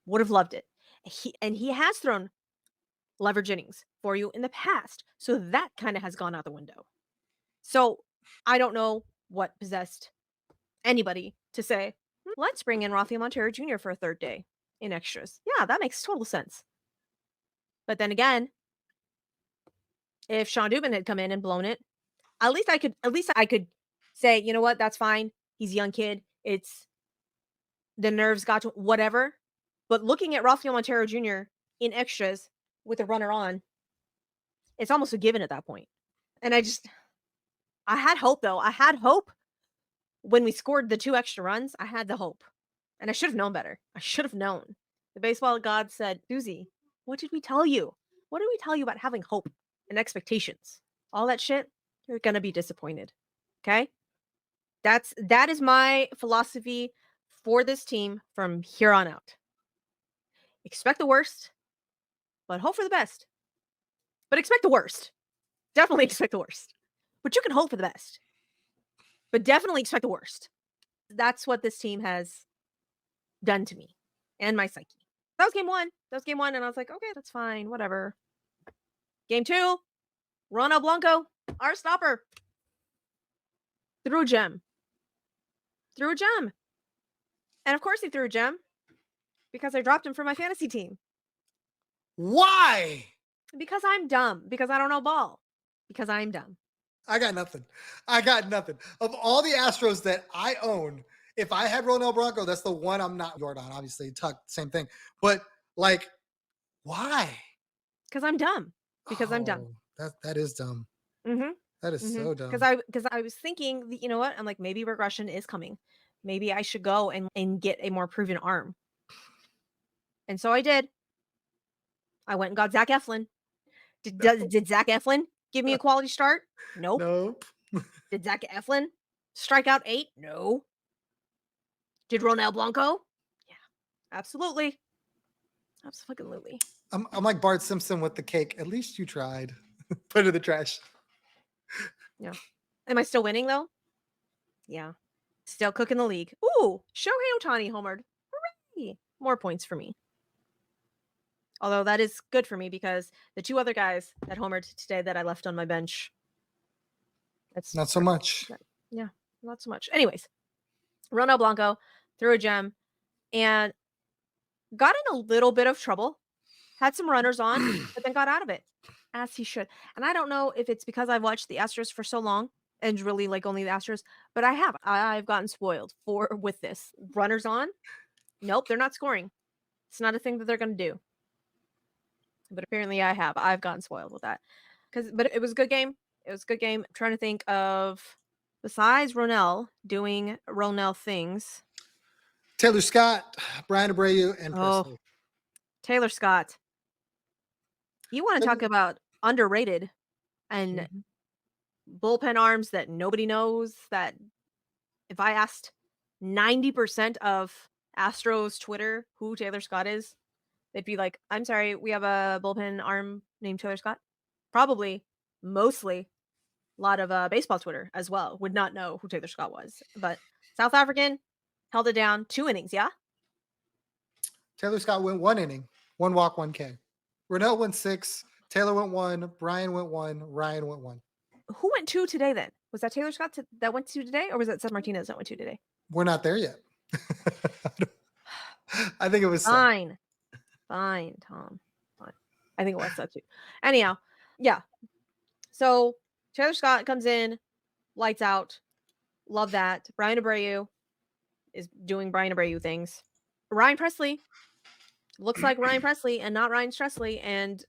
[SPEAKER 1] Would have loved it. He has thrown leverage innings for you in the past. So that kind of has gone out the window. So I don't know what possessed anybody to say, let's bring in Rafael Montero Jr. for a third day in extras. Yeah, that makes total sense. But then again, If Sean Dubin had come in and blown it, at least I could say, you know what, that's fine. He's a young kid. It's the nerves got to whatever. But looking at Rafael Montero Jr. in extras with a runner on, it's almost a given at that point. And I had hope though. I had hope when we scored the 2 extra runs. I had the hope. And I should have known better. I should have known. The baseball god said, Suzy, what did we tell you? What did we tell you about having hope and expectations? All that shit, you're gonna be disappointed. Okay? That is my philosophy for this team from here on out. Expect the worst, but hope for the best. But expect the worst. Definitely expect the worst. But you can hope for the best. But definitely expect the worst. That's what this team has done to me and my psyche. That was game 1. That was game 1, and I was like, okay, that's fine, whatever. Game 2, Ronald Blanco, our stopper, threw a gem. Threw a gem. And of course he threw a gem because I dropped him for my fantasy team.
[SPEAKER 2] Why?
[SPEAKER 1] Because I'm dumb. Because I don't know ball. Because I'm dumb.
[SPEAKER 2] I got nothing. Of all the Astros that I own, if I had Ronald Blanco, that's the one I'm not Jordan, obviously. Tuck, same thing. But like, why?
[SPEAKER 1] Because I'm dumb. Because I'm dumb.
[SPEAKER 2] That is dumb.
[SPEAKER 1] Mm-hmm.
[SPEAKER 2] That is so dumb.
[SPEAKER 1] Because I was thinking, you know what? I'm like, maybe regression is coming. Maybe I should go and get a more proven arm. And so I did. I went and got Zach Eflin. Did Zach Eflin give me a quality start? Nope.
[SPEAKER 2] Nope.
[SPEAKER 1] Did Zach Eflin strike out 8? No. Did Ronald Blanco? Yeah, absolutely. Absolutely.
[SPEAKER 2] I'm like Bart Simpson with the cake. At least you tried. Put it in the trash.
[SPEAKER 1] Yeah. Am I still winning though? Yeah. Still cooking the league. Ooh, Shohei Ohtani homered. Hooray! More points for me. Although that is good for me because the 2 other guys that homered today that I left on my bench. That's
[SPEAKER 2] not so much.
[SPEAKER 1] Yeah, not so much. Anyways, Ronald Blanco threw a gem and got in a little bit of trouble. Had some runners on, but then got out of it, as he should. And I don't know if it's because I've watched the Astros for so long and really like only the Astros, but I have. I've gotten spoiled with this. Runners on? Nope, they're not scoring. It's not a thing that they're going to do. But apparently I have. I've gotten spoiled with that. But it was a good game. It was a good game. I'm trying to think of, besides Ronell doing Ronell things.
[SPEAKER 2] Taylor Scott, Brian Abreu, and Pressly.
[SPEAKER 1] Taylor Scott. You want to talk about underrated and bullpen arms that nobody knows, that if I asked 90% of Astros Twitter who Taylor Scott is, they'd be like, I'm sorry, we have a bullpen arm named Taylor Scott. Probably, mostly, a lot of baseball Twitter as well would not know who Taylor Scott was. But South African held it down 2 innings, yeah?
[SPEAKER 2] Taylor Scott went 1 inning, 1 walk, 1 K. Ronell went 6, Taylor went 1, Brian went 1, Ryan went 1.
[SPEAKER 1] Who went 2 today then? Was that Taylor Scott that went 2 today, or was that Seth Martinez that went 2 today?
[SPEAKER 2] We're not there yet. I think it was
[SPEAKER 1] fine, Tom. Fine. I think it was that too. Anyhow, yeah. So Taylor Scott comes in, lights out. Love that. Brian Abreu is doing Brian Abreu things. Ryan Pressly looks like Ryan Pressly and not Ryan Stressley, and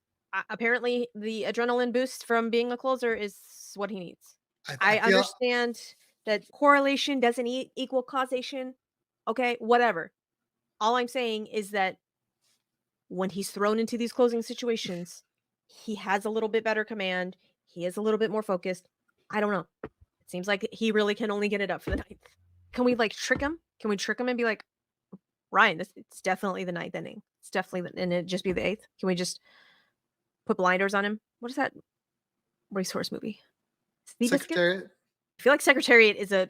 [SPEAKER 1] apparently the adrenaline boost from being a closer is what he needs. I understand that correlation doesn't equal causation. Okay, whatever. All I'm saying is that when he's thrown into these closing situations, he has a little bit better command. He is a little bit more focused. I don't know. It seems like he really can only get it up for the 9th. Can we trick him? Can we trick him and be like, Ryan, it's definitely the 9th inning. It's definitely, and it just be the 8th. Can we just put blinders on him? What is that racehorse movie?
[SPEAKER 2] Secretariat.
[SPEAKER 1] I feel like Secretariat is a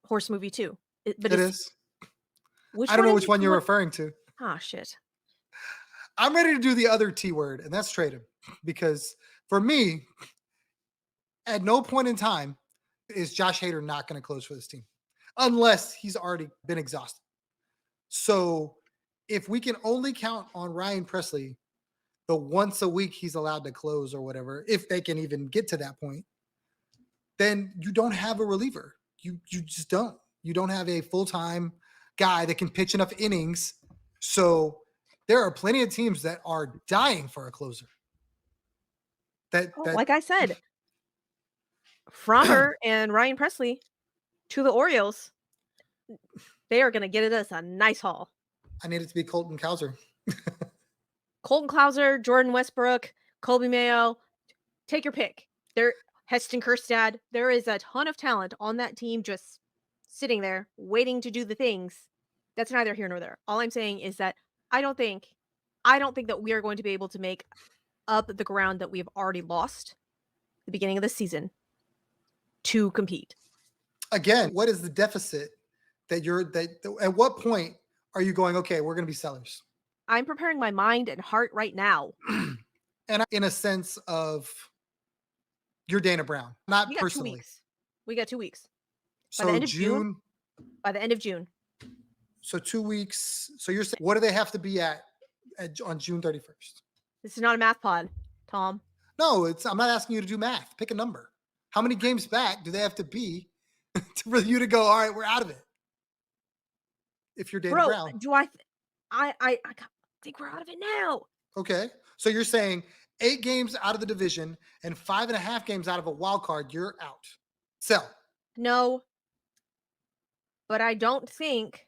[SPEAKER 1] horse movie too.
[SPEAKER 2] But it is.
[SPEAKER 1] I
[SPEAKER 2] don't know which one you're referring to.
[SPEAKER 1] Ah, shit.
[SPEAKER 2] I'm ready to do the other T word, and that's trade him. Because for me, at no point in time is Josh Hader not going to close for this team, unless he's already been exhausted. So if we can only count on Ryan Pressly the once a week he's allowed to close or whatever, if they can even get to that point, then you don't have a reliever. You just don't. You don't have a full-time guy that can pitch enough innings. So there are plenty of teams that are dying for a closer.
[SPEAKER 1] Like I said, Framber and Ryan Pressly to the Orioles. They are going to get us a nice haul.
[SPEAKER 2] I need it to be Colton Cowser.
[SPEAKER 1] Colton Cowser, Jordan Westbrook, Colby Mayo. Take your pick. Heston Kjerstad. There is a ton of talent on that team just sitting there waiting to do the things. That's neither here nor there. All I'm saying is that I don't think that we are going to be able to make up the ground that we have already lost at the beginning of the season to compete.
[SPEAKER 2] Again, what is the deficit at what point are you going, okay, we're going to be sellers?
[SPEAKER 1] I'm preparing my mind and heart right now.
[SPEAKER 2] And in a sense of you're DanaBrown, not personally.
[SPEAKER 1] We got 2 weeks.
[SPEAKER 2] So
[SPEAKER 1] by the end of June. By the end of June.
[SPEAKER 2] So 2 weeks. So you're saying, what do they have to be at on June 31st?
[SPEAKER 1] This is not a math pod, Tom.
[SPEAKER 2] No, I'm not asking you to do math. Pick a number. How many games back do they have to be for you to go, all right, we're out of it? If you're DanaBrown.
[SPEAKER 1] Do I think we're out of it now.
[SPEAKER 2] Okay. So you're saying 8 games out of the division and 5.5 games out of a wild card, you're out. Sell.
[SPEAKER 1] No. But I don't think.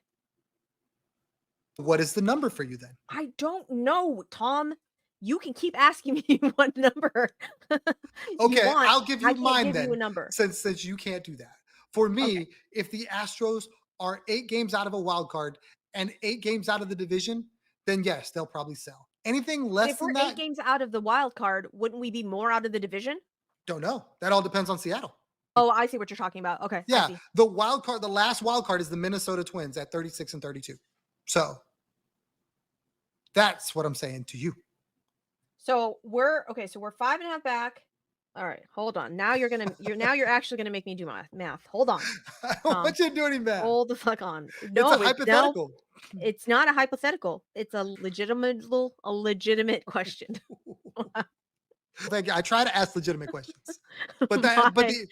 [SPEAKER 2] What is the number for you then?
[SPEAKER 1] I don't know, Tom. You can keep asking me what number.
[SPEAKER 2] Okay, I'll give you mine then.
[SPEAKER 1] You a number.
[SPEAKER 2] Since you can't do that. For me, if the Astros are 8 games out of a wild card and 8 games out of the division, then yes, they'll probably sell. Anything less
[SPEAKER 1] if
[SPEAKER 2] than
[SPEAKER 1] we're
[SPEAKER 2] that,
[SPEAKER 1] 8 games out of the wild card, wouldn't we be more out of the division?
[SPEAKER 2] Don't know. That all depends on Seattle.
[SPEAKER 1] Oh, I see what you're talking about. Okay.
[SPEAKER 2] Yeah. The wild card, the last wild card is the Minnesota Twins at 36 and 32. So that's what I'm saying to you.
[SPEAKER 1] So we're 5.5 back. All right, hold on. Now you're actually gonna make me do math. Hold on.
[SPEAKER 2] I don't want you to do any math.
[SPEAKER 1] Hold the fuck on.
[SPEAKER 2] No, it's a hypothetical.
[SPEAKER 1] No, it's not a hypothetical. It's a legitimate question.
[SPEAKER 2] Thank you. I try to ask legitimate questions, but the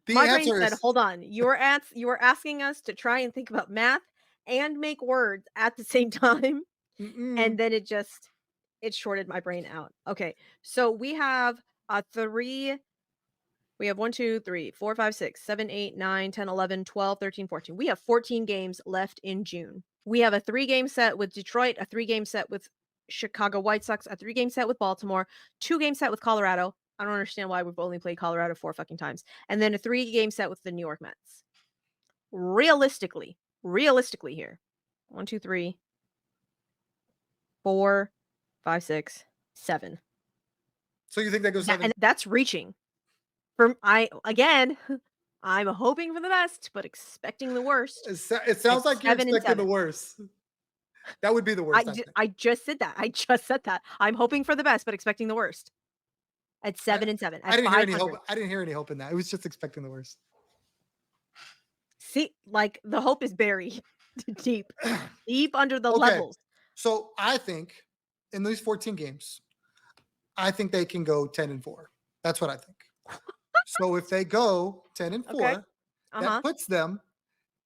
[SPEAKER 2] answer is,
[SPEAKER 1] hold on. You were asking us to try and think about math and make words at the same time, and then it shorted my brain out. Okay, so we have 3. We have 1, 2, 3, 4, 5, 6, 7, 8, 9, 10, 11, 12, 13, 14. We have 14 games left in June. We have a 3-game set with Detroit, a 3-game set with ChicagoWhiteSox, a 3-game set with Baltimore, 2-game set with Colorado. I don't understand why we've only played Colorado 4 fucking times. And then a 3-game set with the New York Mets. Realistically here. 1, 2, 3, 4, 5, 6, 7.
[SPEAKER 2] So you think that goes 7?
[SPEAKER 1] And that's reaching. I'm hoping for the best, but expecting the worst.
[SPEAKER 2] It sounds like you're expecting the worst. That would be the worst.
[SPEAKER 1] I just said that. I'm hoping for the best, but expecting the worst. At 7 and 7.
[SPEAKER 2] I didn't hear any hope. I didn't hear any hope in that. It was just expecting the worst.
[SPEAKER 1] See, like the hope is buried deep under the levels.
[SPEAKER 2] So I think in these 14 games, I think they can go 10 and 4. That's what I think. So if they go 10 and 4, that puts them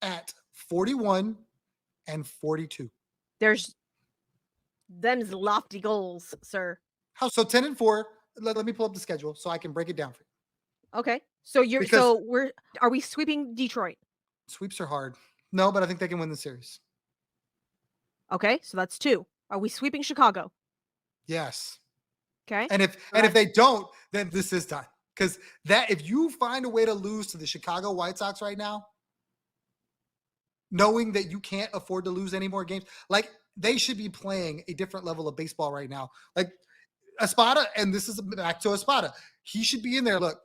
[SPEAKER 2] at 41 and 42.
[SPEAKER 1] There's them's lofty goals, sir.
[SPEAKER 2] How so? 10 and 4. Let me pull up the schedule so I can break it down for you.
[SPEAKER 1] Okay. So are we sweeping Detroit?
[SPEAKER 2] Sweeps are hard. No, but I think they can win the series.
[SPEAKER 1] Okay, so that's 2. Are we sweeping Chicago?
[SPEAKER 2] Yes.
[SPEAKER 1] Okay.
[SPEAKER 2] And if they don't, then this is done. Because if you find a way to lose to the Chicago White Sox right now, knowing that you can't afford to lose any more games, like they should be playing a different level of baseball right now. Like Espada, and this is back to Espada. He should be in there. Look,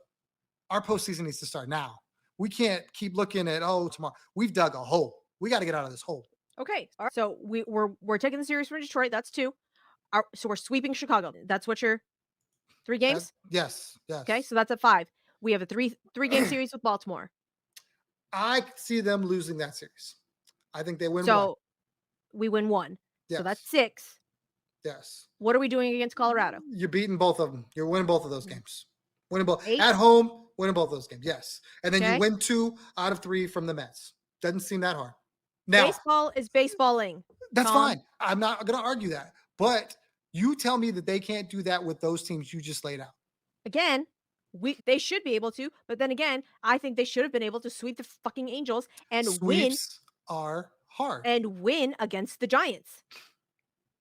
[SPEAKER 2] our postseason needs to start now. We can't keep looking at tomorrow. We've dug a hole. We got to get out of this hole.
[SPEAKER 1] Okay. All right. So we're taking the series from Detroit. That's 2. So we're sweeping Chicago. That's what your 3 games?
[SPEAKER 2] Yes.
[SPEAKER 1] Okay, so that's at 5. We have a 3-game series with Baltimore.
[SPEAKER 2] I see them losing that series. I think they win 1.
[SPEAKER 1] So we win 1. Yes. So that's 6.
[SPEAKER 2] Yes.
[SPEAKER 1] What are we doing against Colorado?
[SPEAKER 2] You're beating both of them. You're winning both of those games. Winning both
[SPEAKER 1] 8?
[SPEAKER 2] at home, winning both those games. Yes. And then you
[SPEAKER 1] Okay.
[SPEAKER 2] win 2 out of 3 from the Mets. Doesn't seem that hard. Now,
[SPEAKER 1] Baseball is baseballing.
[SPEAKER 2] that's
[SPEAKER 1] Tom.
[SPEAKER 2] fine. I'm not going to argue that. But you tell me that they can't do that with those teams you just laid out.
[SPEAKER 1] Again, they should be able to, but then again, I think they should have been able to sweep the fucking Angels and
[SPEAKER 2] Sweeps are hard.
[SPEAKER 1] win against the Giants.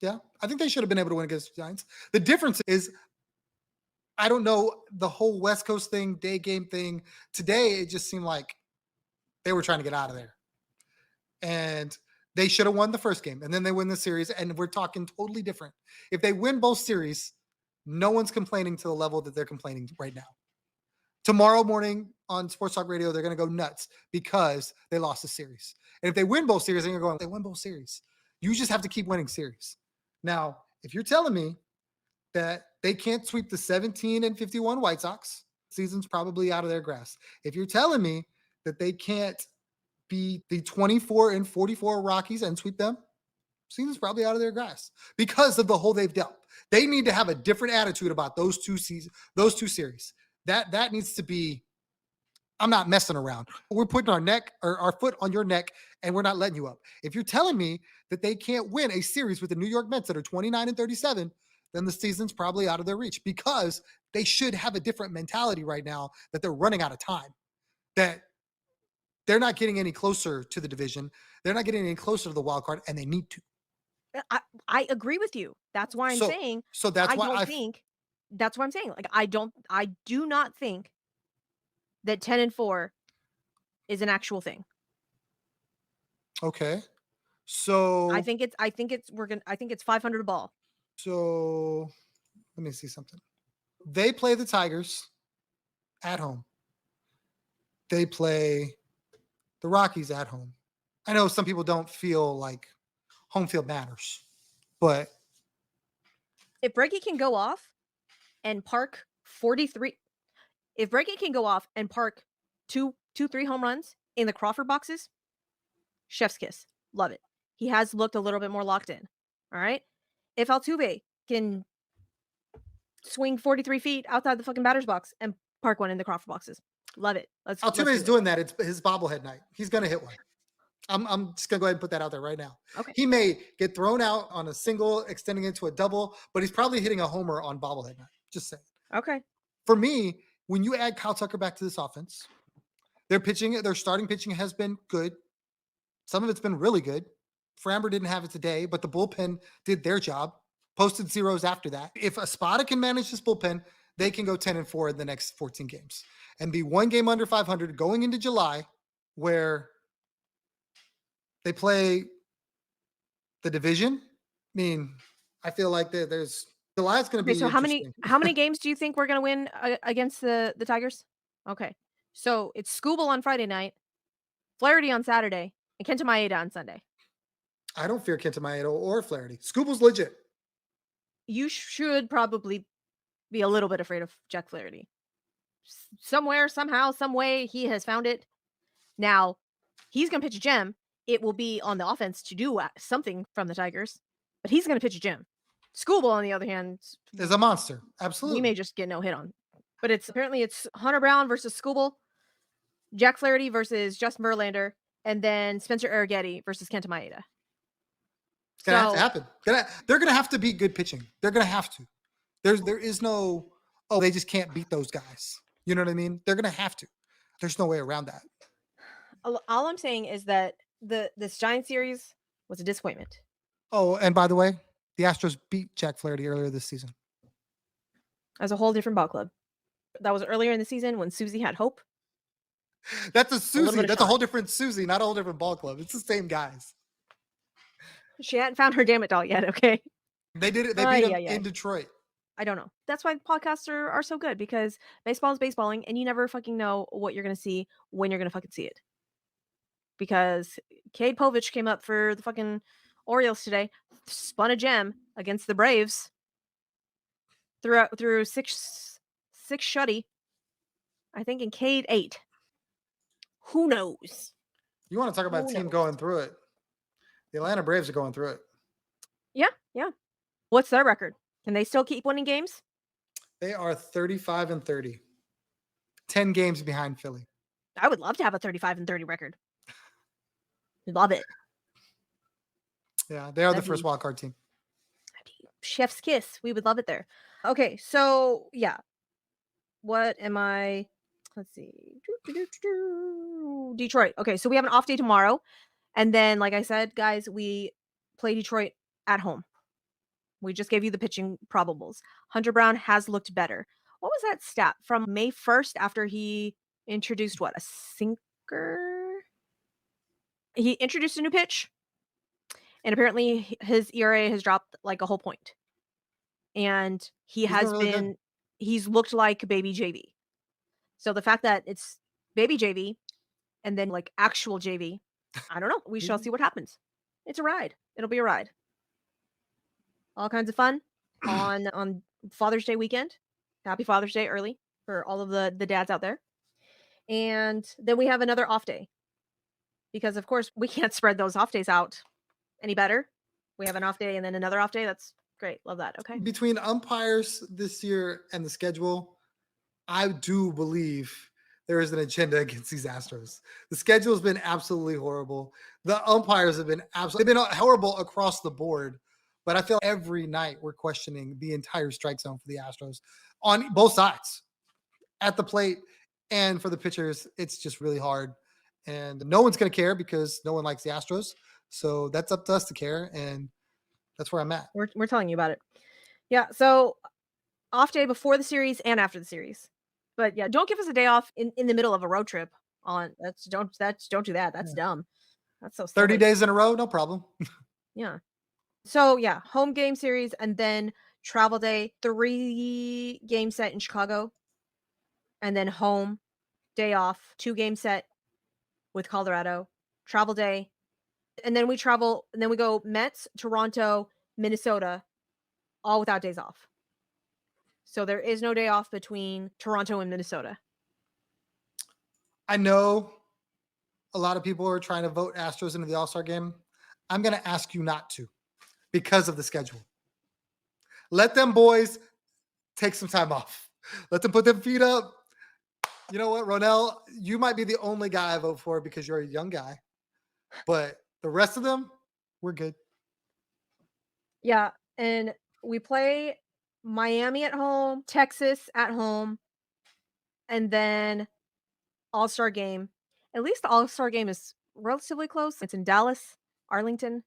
[SPEAKER 2] Yeah, I think they should have been able to win against the Giants. The difference is, I don't know, the whole West Coast thing, day game thing. Today, it just seemed like they were trying to get out of there. And they should have won the first game, and then they win the series, and we're talking totally different. If they win both series, no one's complaining to the level that they're complaining right now. Tomorrow morning on Sports Talk Radio, they're going to go nuts because they lost the series. And if they win both series, they're going to go, they win both series. You just have to keep winning series. Now, if you're telling me that they can't sweep the 17-51 White Sox, season's probably out of their grasp. If you're telling me that they can't beat the 24-44 Rockies and sweep them, season's probably out of their grasp because of the hole they've dealt. They need to have a different attitude about those two series. That needs to be, I'm not messing around. We're putting our foot on your neck, and we're not letting you up. If you're telling me that they can't win a series with the New York Mets that are 29-37, then the season's probably out of their reach because they should have a different mentality right now that they're running out of time, that they're not getting any closer to the division. They're not getting any closer to the wild card, and they need to.
[SPEAKER 1] I agree with you. That's why I'm saying.
[SPEAKER 2] So that's why
[SPEAKER 1] that's what I'm saying. Like I do not think that 10-4 is an actual thing.
[SPEAKER 2] Okay. So
[SPEAKER 1] I think it's 500 a ball.
[SPEAKER 2] So let me see something. They play the Tigers at home. They play the Rockies at home. I know some people don't feel like home field matters, but
[SPEAKER 1] if Bregman can go off and park 43, if Bregman can go off and park 3 home runs in the Crawford boxes, chef's kiss. Love it. He has looked a little bit more locked in. All right. If Altuve can swing 43 feet outside the fucking batter's box and park one in the Crawford boxes, love it.
[SPEAKER 2] Altuve is doing that. It's his bobblehead night. He's going to hit one. I'm just going to go ahead and put that out there right now.
[SPEAKER 1] Okay.
[SPEAKER 2] He may get thrown out on a single, extending into a double, but he's probably hitting a homer on bobblehead night. Just saying.
[SPEAKER 1] Okay.
[SPEAKER 2] For me, when you add KyleTucker back to this offense, their starting pitching has been good. Some of it's been really good. Framber didn't have it today, but the bullpen did their job, posted zeros after that. If Espada can manage this bullpen, they can go 10-4 in the next 14 games and be one game under 500 going into July, where they play the division. I mean, I feel like there's July's going to be
[SPEAKER 1] so how many games do you think we're going to win against the Tigers? Okay. So it's Skubal on Friday night, Flaherty on Saturday, and Kenta Maeda on Sunday.
[SPEAKER 2] I don't fear Kenta Maeda or Flaherty. Skubal's legit.
[SPEAKER 1] You should probably be a little bit afraid of Jack Flaherty. Somewhere, somehow, some way, he has found it. Now, he's going to pitch a gem. It will be on the offense to do something from the Tigers, but he's going to pitch a gem. Skubal, on the other hand,
[SPEAKER 2] is a monster. Absolutely.
[SPEAKER 1] We may just get no hit on. But it's HunterBrown versus Skubal, Jack Flaherty versus JustinVerlander, and then Spencer Arrighetti versus Kenta Maeda.
[SPEAKER 2] It's going to have to happen. They're going to have to be good pitching. They're going to have to. There is no, they just can't beat those guys. You know what I mean? They're going to have to. There's no way around that.
[SPEAKER 1] All I'm saying is that this Giant series was a disappointment.
[SPEAKER 2] Oh, and by the way, the Astros beat Jack Flaherty earlier this season.
[SPEAKER 1] As a whole different ball club. That was earlier in the season when Suzy had hope.
[SPEAKER 2] That's a Suzy. That's a whole different Suzy, not a whole different ball club. It's the same guys.
[SPEAKER 1] She hadn't found her damn it doll yet, okay?
[SPEAKER 2] They did it. They beat him in Detroit.
[SPEAKER 1] I don't know. That's why podcasts are so good, because baseball is baseballing and you never fucking know what you're going to see when you're going to fucking see it. Because Cade Povich came up for the fucking Orioles today, spun a gem against the Braves through six shutty, I think, in Cade 8. Who knows?
[SPEAKER 2] You want to talk about a team going through it? The Atlanta Braves are going through it.
[SPEAKER 1] Yeah. What's their record? Can they still keep winning games?
[SPEAKER 2] They are 35-30. 10 games behind Philly.
[SPEAKER 1] I would love to have a 35-30 record. Love it.
[SPEAKER 2] Yeah, they are
[SPEAKER 1] That'd
[SPEAKER 2] the first
[SPEAKER 1] be-
[SPEAKER 2] wild card team.
[SPEAKER 1] Chef's kiss. We would love it there. Okay, so yeah. What am I? Let's see. Detroit. Okay, so we have an off day tomorrow. And then, like I said, guys, we play Detroit at home. We just gave you the pitching probables. HunterBrown has looked better. What was that stat from May 1st after he introduced what? A sinker? He introduced a new pitch, and apparently his ERA has dropped like a whole point. And he
[SPEAKER 2] He's been
[SPEAKER 1] has
[SPEAKER 2] really good.
[SPEAKER 1] been, he's looked like baby JV. So the fact that it's baby JV and then like actual JV, I don't know. We shall see what happens. It's a ride. It'll be a ride. All kinds of fun on Father's Day weekend. Happy Father's Day early for all of the dads out there. And then we have another off day. Because of course we can't spread those off days out any better. We have an off day and then another off day. That's great. Love that. Okay.
[SPEAKER 2] Between umpires this year and the schedule, I do believe there is an agenda against these Astros. The schedule has been absolutely horrible. The umpires have been absolutely horrible across the board. But I feel every night we're questioning the entire strike zone for the Astros on both sides, at the plate and for the pitchers. It's just really hard. And no one's going to care because no one likes the Astros. So that's up to us to care. And that's where I'm at.
[SPEAKER 1] We're telling you about it. Yeah. So off day before the series and after the series. But yeah, don't give us a day off in the middle of a road trip on don't do that. That's dumb. That's so
[SPEAKER 2] 30
[SPEAKER 1] silly.
[SPEAKER 2] days in a row, no problem.
[SPEAKER 1] Yeah. So yeah, home game series and then travel day, 3 game set in Chicago. And then home, day off, 2 game set with Colorado, travel day. And then we travel and then we go Mets, Toronto, Minnesota, all without days off. So there is no day off between Toronto and Minnesota.
[SPEAKER 2] I know a lot of people are trying to vote Astros into the All-Star game. I'm going to ask you not to because of the schedule. Let them boys take some time off. Let them put their feet up. You know what, Ronell? You might be the only guy I vote for because you're a young guy. But the rest of them, we're good.
[SPEAKER 1] Yeah, and we play Miami at home, Texas at home, and then All-Star game. At least the All-Star game is relatively close. It's in Dallas, Arlington.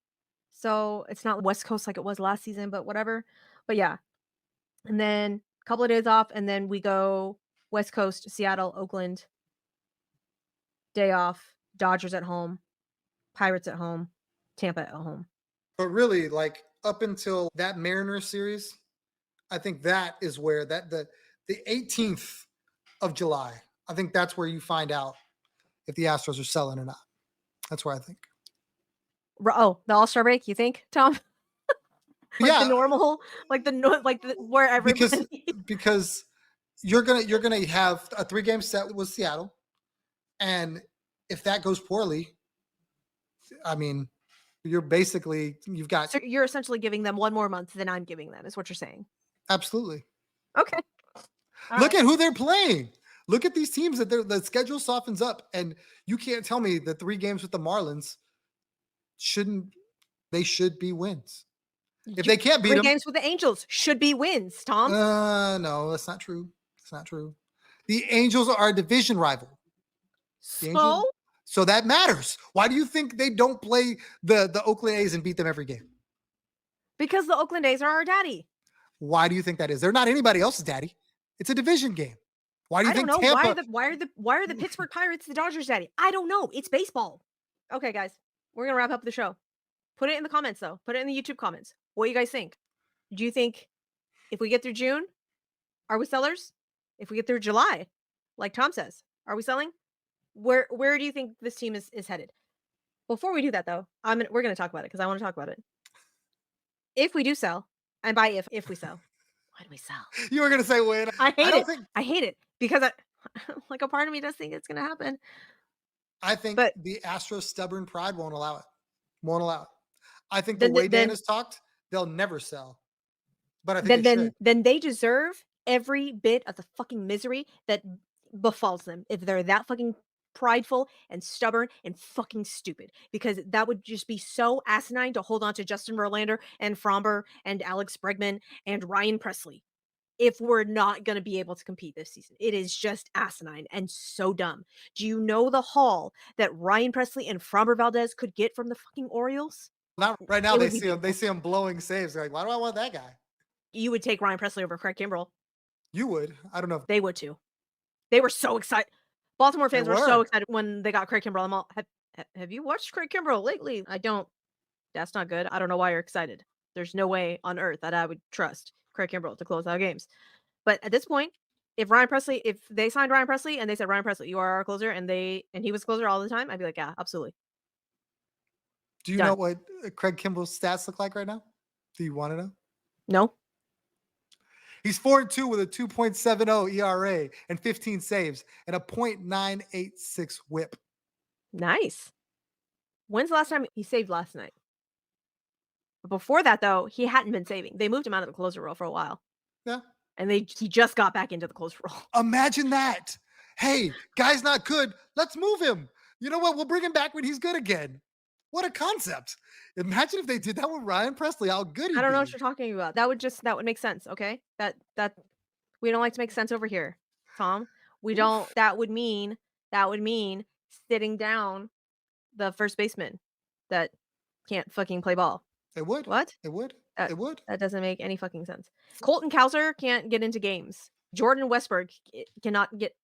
[SPEAKER 1] So it's not West Coast like it was last season, but whatever. But yeah. And then a couple of days off, and then we go West Coast, Seattle, Oakland. Day off, Dodgers at home, Pirates at home, Tampa at home.
[SPEAKER 2] But really, like up until that Mariners series, I think that is where the 18th of July, I think that's where you find out if the Astros are selling or not. That's where I think.
[SPEAKER 1] Oh, the All-Star break, you think, Tom?
[SPEAKER 2] Yeah,
[SPEAKER 1] the normal, where everybody
[SPEAKER 2] because you're gonna have a 3-game set with Seattle, and if that goes poorly, I mean, you've got
[SPEAKER 1] So you're essentially giving them one more month than I'm giving them, is what you're saying.
[SPEAKER 2] absolutely.
[SPEAKER 1] Okay.
[SPEAKER 2] Look at who they're playing. Look at these teams that the schedule softens up, and you can't tell me the 3 games with the Marlins should be wins. If they can't beat
[SPEAKER 1] 3
[SPEAKER 2] them,
[SPEAKER 1] games with the Angels should be wins, Tom.
[SPEAKER 2] no, that's not true. It's not true. The Angels are a division rival. So that matters. Why do you think they don't play the Oakland A's and beat them every game?
[SPEAKER 1] Because the Oakland A's are our daddy.
[SPEAKER 2] Why do you think that is? They're not anybody else's daddy. It's a division game. Why do you think
[SPEAKER 1] know.
[SPEAKER 2] Tampa?
[SPEAKER 1] Why are the Pittsburgh Pirates the Dodgers daddy? I don't know. It's baseball. Okay, guys. We're gonna wrap up the show. Put it in the comments though. Put it in the YouTube comments. What do you guys think? Do you think if we get through June, are we sellers? If we get through July, like Tom says, are we selling? Where do you think this team is headed? Before we do that though, we're gonna talk about it because I want to talk about it. If we do sell, and by if we sell, why do we sell?
[SPEAKER 2] You were gonna say win.
[SPEAKER 1] I hate it because like a part of me does think it's gonna happen.
[SPEAKER 2] I think
[SPEAKER 1] But
[SPEAKER 2] the Astros' stubborn pride won't allow it. I think the way Dan has talked, they'll never sell. But I think they should.
[SPEAKER 1] then they deserve every bit of the fucking misery that befalls them if they're that fucking prideful and stubborn and fucking stupid, because that would just be so asinine to hold on to Justin Verlander and Framber and AlexBregman and Ryan Pressly if we're not going to be able to compete this season. It is just asinine and so dumb. Do you know the haul that Ryan Pressly and Framber Valdez could get from the fucking Orioles?
[SPEAKER 2] Not right now.
[SPEAKER 1] It
[SPEAKER 2] They
[SPEAKER 1] would be
[SPEAKER 2] see him. They
[SPEAKER 1] beautiful.
[SPEAKER 2] see him blowing saves. They're like, why do I want that guy?
[SPEAKER 1] You would take Ryan Pressly over Craig Kimbrell.
[SPEAKER 2] You would. I don't know.
[SPEAKER 1] They would too. They were so excited. Baltimore
[SPEAKER 2] They
[SPEAKER 1] fans were so
[SPEAKER 2] were.
[SPEAKER 1] excited when they got Craig Kimbrell. I'm all, have you watched Craig Kimbrell lately? I don't. That's not good. I don't know why you're excited. There's no way on earth that I would trust Craig Kimbrell to close out games. But at this point, if they signed Ryan Pressly and they said, Ryan Pressly, you are our closer, and he was closer all the time, I'd be like, yeah, absolutely.
[SPEAKER 2] Do you
[SPEAKER 1] Done.
[SPEAKER 2] know what Craig Kimbrell's stats look like right now? Do you want to know?
[SPEAKER 1] No.
[SPEAKER 2] He's 4-2 with a 2.70 ERA and 15 saves and a .986 WHIP.
[SPEAKER 1] Nice. When's the last time he saved last night? But before that, though, he hadn't been saving. They moved him out of the closer role for a while.
[SPEAKER 2] Yeah.
[SPEAKER 1] And he just got back into the closer role.
[SPEAKER 2] Imagine that. Hey, guy's not good. Let's move him. You know what? We'll bring him back when he's good again. What a concept. Imagine if they did that with Ryan Pressly, how good he'd
[SPEAKER 1] I don't know
[SPEAKER 2] be.
[SPEAKER 1] what you're talking about. That would make sense, okay? That we don't like to make sense over here, Tom. We don't. That would mean sitting down the first baseman that can't fucking play ball.
[SPEAKER 2] It would.
[SPEAKER 1] What?
[SPEAKER 2] It would.
[SPEAKER 1] That,
[SPEAKER 2] It would.
[SPEAKER 1] that doesn't make any fucking sense. Colton Cowser can't get into games. Jordan Westberg cannot get,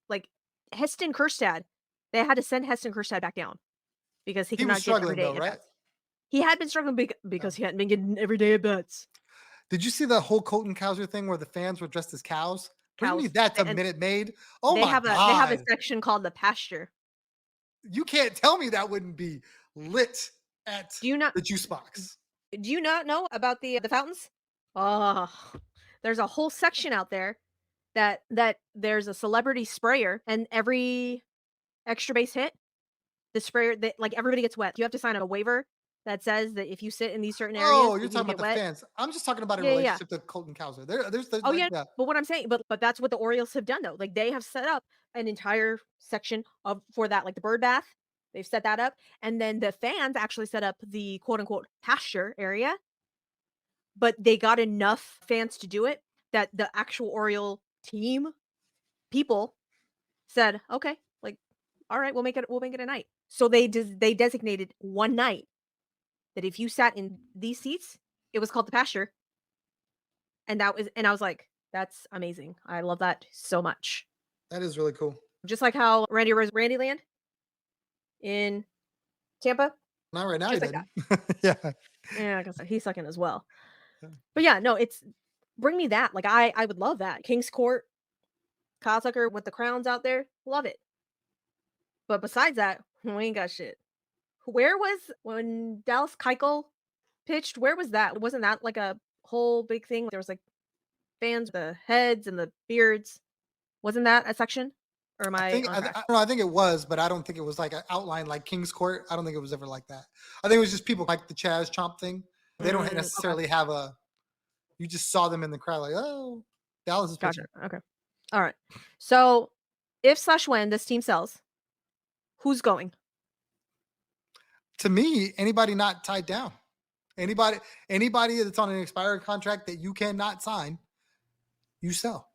[SPEAKER 1] like, Heston Kjerstad. They had to send Heston Kjerstad back down because he
[SPEAKER 2] He was
[SPEAKER 1] cannot get
[SPEAKER 2] struggling
[SPEAKER 1] everyday
[SPEAKER 2] though, right?
[SPEAKER 1] at-bats. He had been struggling because he hadn't been getting everyday at bats.
[SPEAKER 2] Did you see the whole Colton Cowser thing where the fans were dressed as cows? Bring me
[SPEAKER 1] Cows.
[SPEAKER 2] that to
[SPEAKER 1] And
[SPEAKER 2] Minute Maid. Oh
[SPEAKER 1] they
[SPEAKER 2] my
[SPEAKER 1] have a
[SPEAKER 2] God.
[SPEAKER 1] section called the pasture.
[SPEAKER 2] You can't tell me that wouldn't be lit at
[SPEAKER 1] Do you not
[SPEAKER 2] the juice box.
[SPEAKER 1] do you not know about the fountains? Oh, there's a whole section out there that there's a celebrity sprayer, and every extra base hit, the sprayer that, like, everybody gets wet. You have to sign a waiver that says that if you sit in these certain areas,
[SPEAKER 2] Oh, you're
[SPEAKER 1] you
[SPEAKER 2] talking
[SPEAKER 1] get
[SPEAKER 2] about the
[SPEAKER 1] wet.
[SPEAKER 2] fans. I'm just talking about in
[SPEAKER 1] Yeah, yeah, yeah.
[SPEAKER 2] relationship to Colton Cowser. There's
[SPEAKER 1] Oh yeah,
[SPEAKER 2] yeah.
[SPEAKER 1] but what I'm saying, but that's what the Orioles have done though. Like, they have set up an entire section for that, like the bird bath. They've set that up, and then the fans actually set up the quote unquote pasture area. But they got enough fans to do it that the actual Oriole team people said, okay, like, all right, we'll make it a night. So they designated one night that if you sat in these seats, it was called the pasture. And I was like, that's amazing. I love that so much.
[SPEAKER 2] That is really cool.
[SPEAKER 1] Just like how Randy Rose Randyland in Tampa.
[SPEAKER 2] Not right now, he
[SPEAKER 1] Just like
[SPEAKER 2] didn't. Yeah.
[SPEAKER 1] Yeah, I guess he's sucking as well.
[SPEAKER 2] Yeah.
[SPEAKER 1] But yeah, no, it's bring me that. Like, I would love that. King's Court, KyleTucker with the crowns out there, love it. But besides that, we ain't got shit. Where was when Dallas Keuchel pitched? Where was that? Wasn't that like a whole big thing? There was like fans, the heads and the beards. Wasn't that a section? Or am I on track?
[SPEAKER 2] I think it was, but I don't think it was like an outline like King's Court. I don't think it was ever like that. I think it was just people like the Chaz Chomp thing. They don't necessarily have a. You just saw them in the crowd, like, oh, Dallas is pitching.
[SPEAKER 1] Gotcha. Okay. All right. So if/when this team sells, who's going?
[SPEAKER 2] To me, anybody not tied down, anybody that's on an expired contract that you cannot sign, you sell.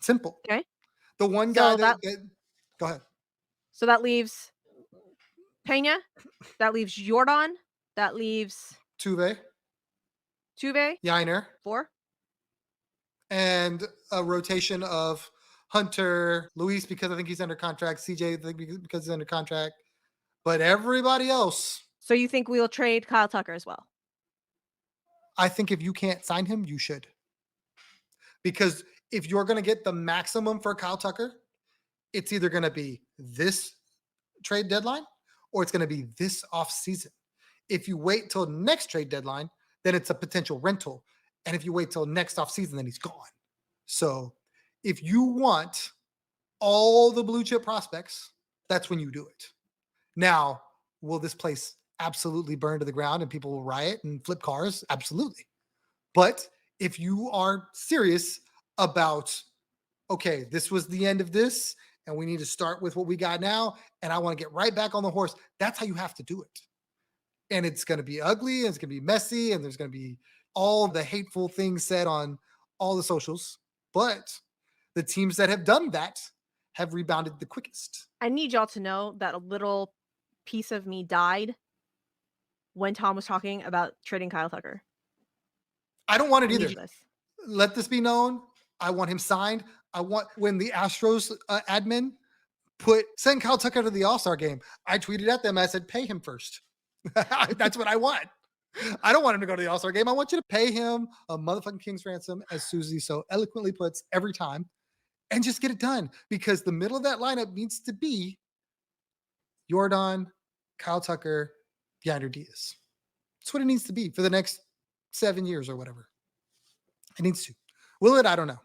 [SPEAKER 2] Simple.
[SPEAKER 1] Okay.
[SPEAKER 2] The one guy that go ahead.
[SPEAKER 1] So that leaves Peña, that leaves Jordan, that leaves
[SPEAKER 2] Tuve, Yainer,
[SPEAKER 1] 4,
[SPEAKER 2] and a rotation of Hunter, Luis, because I think he's under contract, CJ because he's under contract, but everybody else.
[SPEAKER 1] So you think we'll trade KyleTucker as well?
[SPEAKER 2] I think if you can't sign him, you should. Because if you're going to get the maximum for KyleTucker, it's either going to be this trade deadline or it's going to be this off season. If you wait till next trade deadline, then it's a potential rental. And if you wait till next off season, then he's gone. So if you want all the blue chip prospects, that's when you do it. Now, will this place absolutely burn to the ground and people will riot and flip cars? Absolutely. But if you are serious about, okay, this was the end of this, and we need to start with what we got now, and I want to get right back on the horse, that's how you have to do it. And it's going to be ugly, and it's going to be messy, and there's going to be all the hateful things said on all the socials. But the teams that have done that have rebounded the quickest.
[SPEAKER 1] I need y'all to know that a little piece of me died when Tom was talking about trading KyleTucker.
[SPEAKER 2] I don't want
[SPEAKER 1] I
[SPEAKER 2] it
[SPEAKER 1] need
[SPEAKER 2] either.
[SPEAKER 1] you this.
[SPEAKER 2] Let this be known. I want him signed. I want, when the Astros admin send KyleTucker to the All-Star game, I tweeted at them. I said, pay him first. That's what I want. I don't want him to go to the All-Star game. I want you to pay him a motherfucking king's ransom, as Suzy so eloquently puts every time, and just get it done, because the middle of that lineup needs to be Yordan, KyleTucker, YainerDiaz. That's what it needs to be for the next 7 years or whatever. It needs to. Will it? I don't know.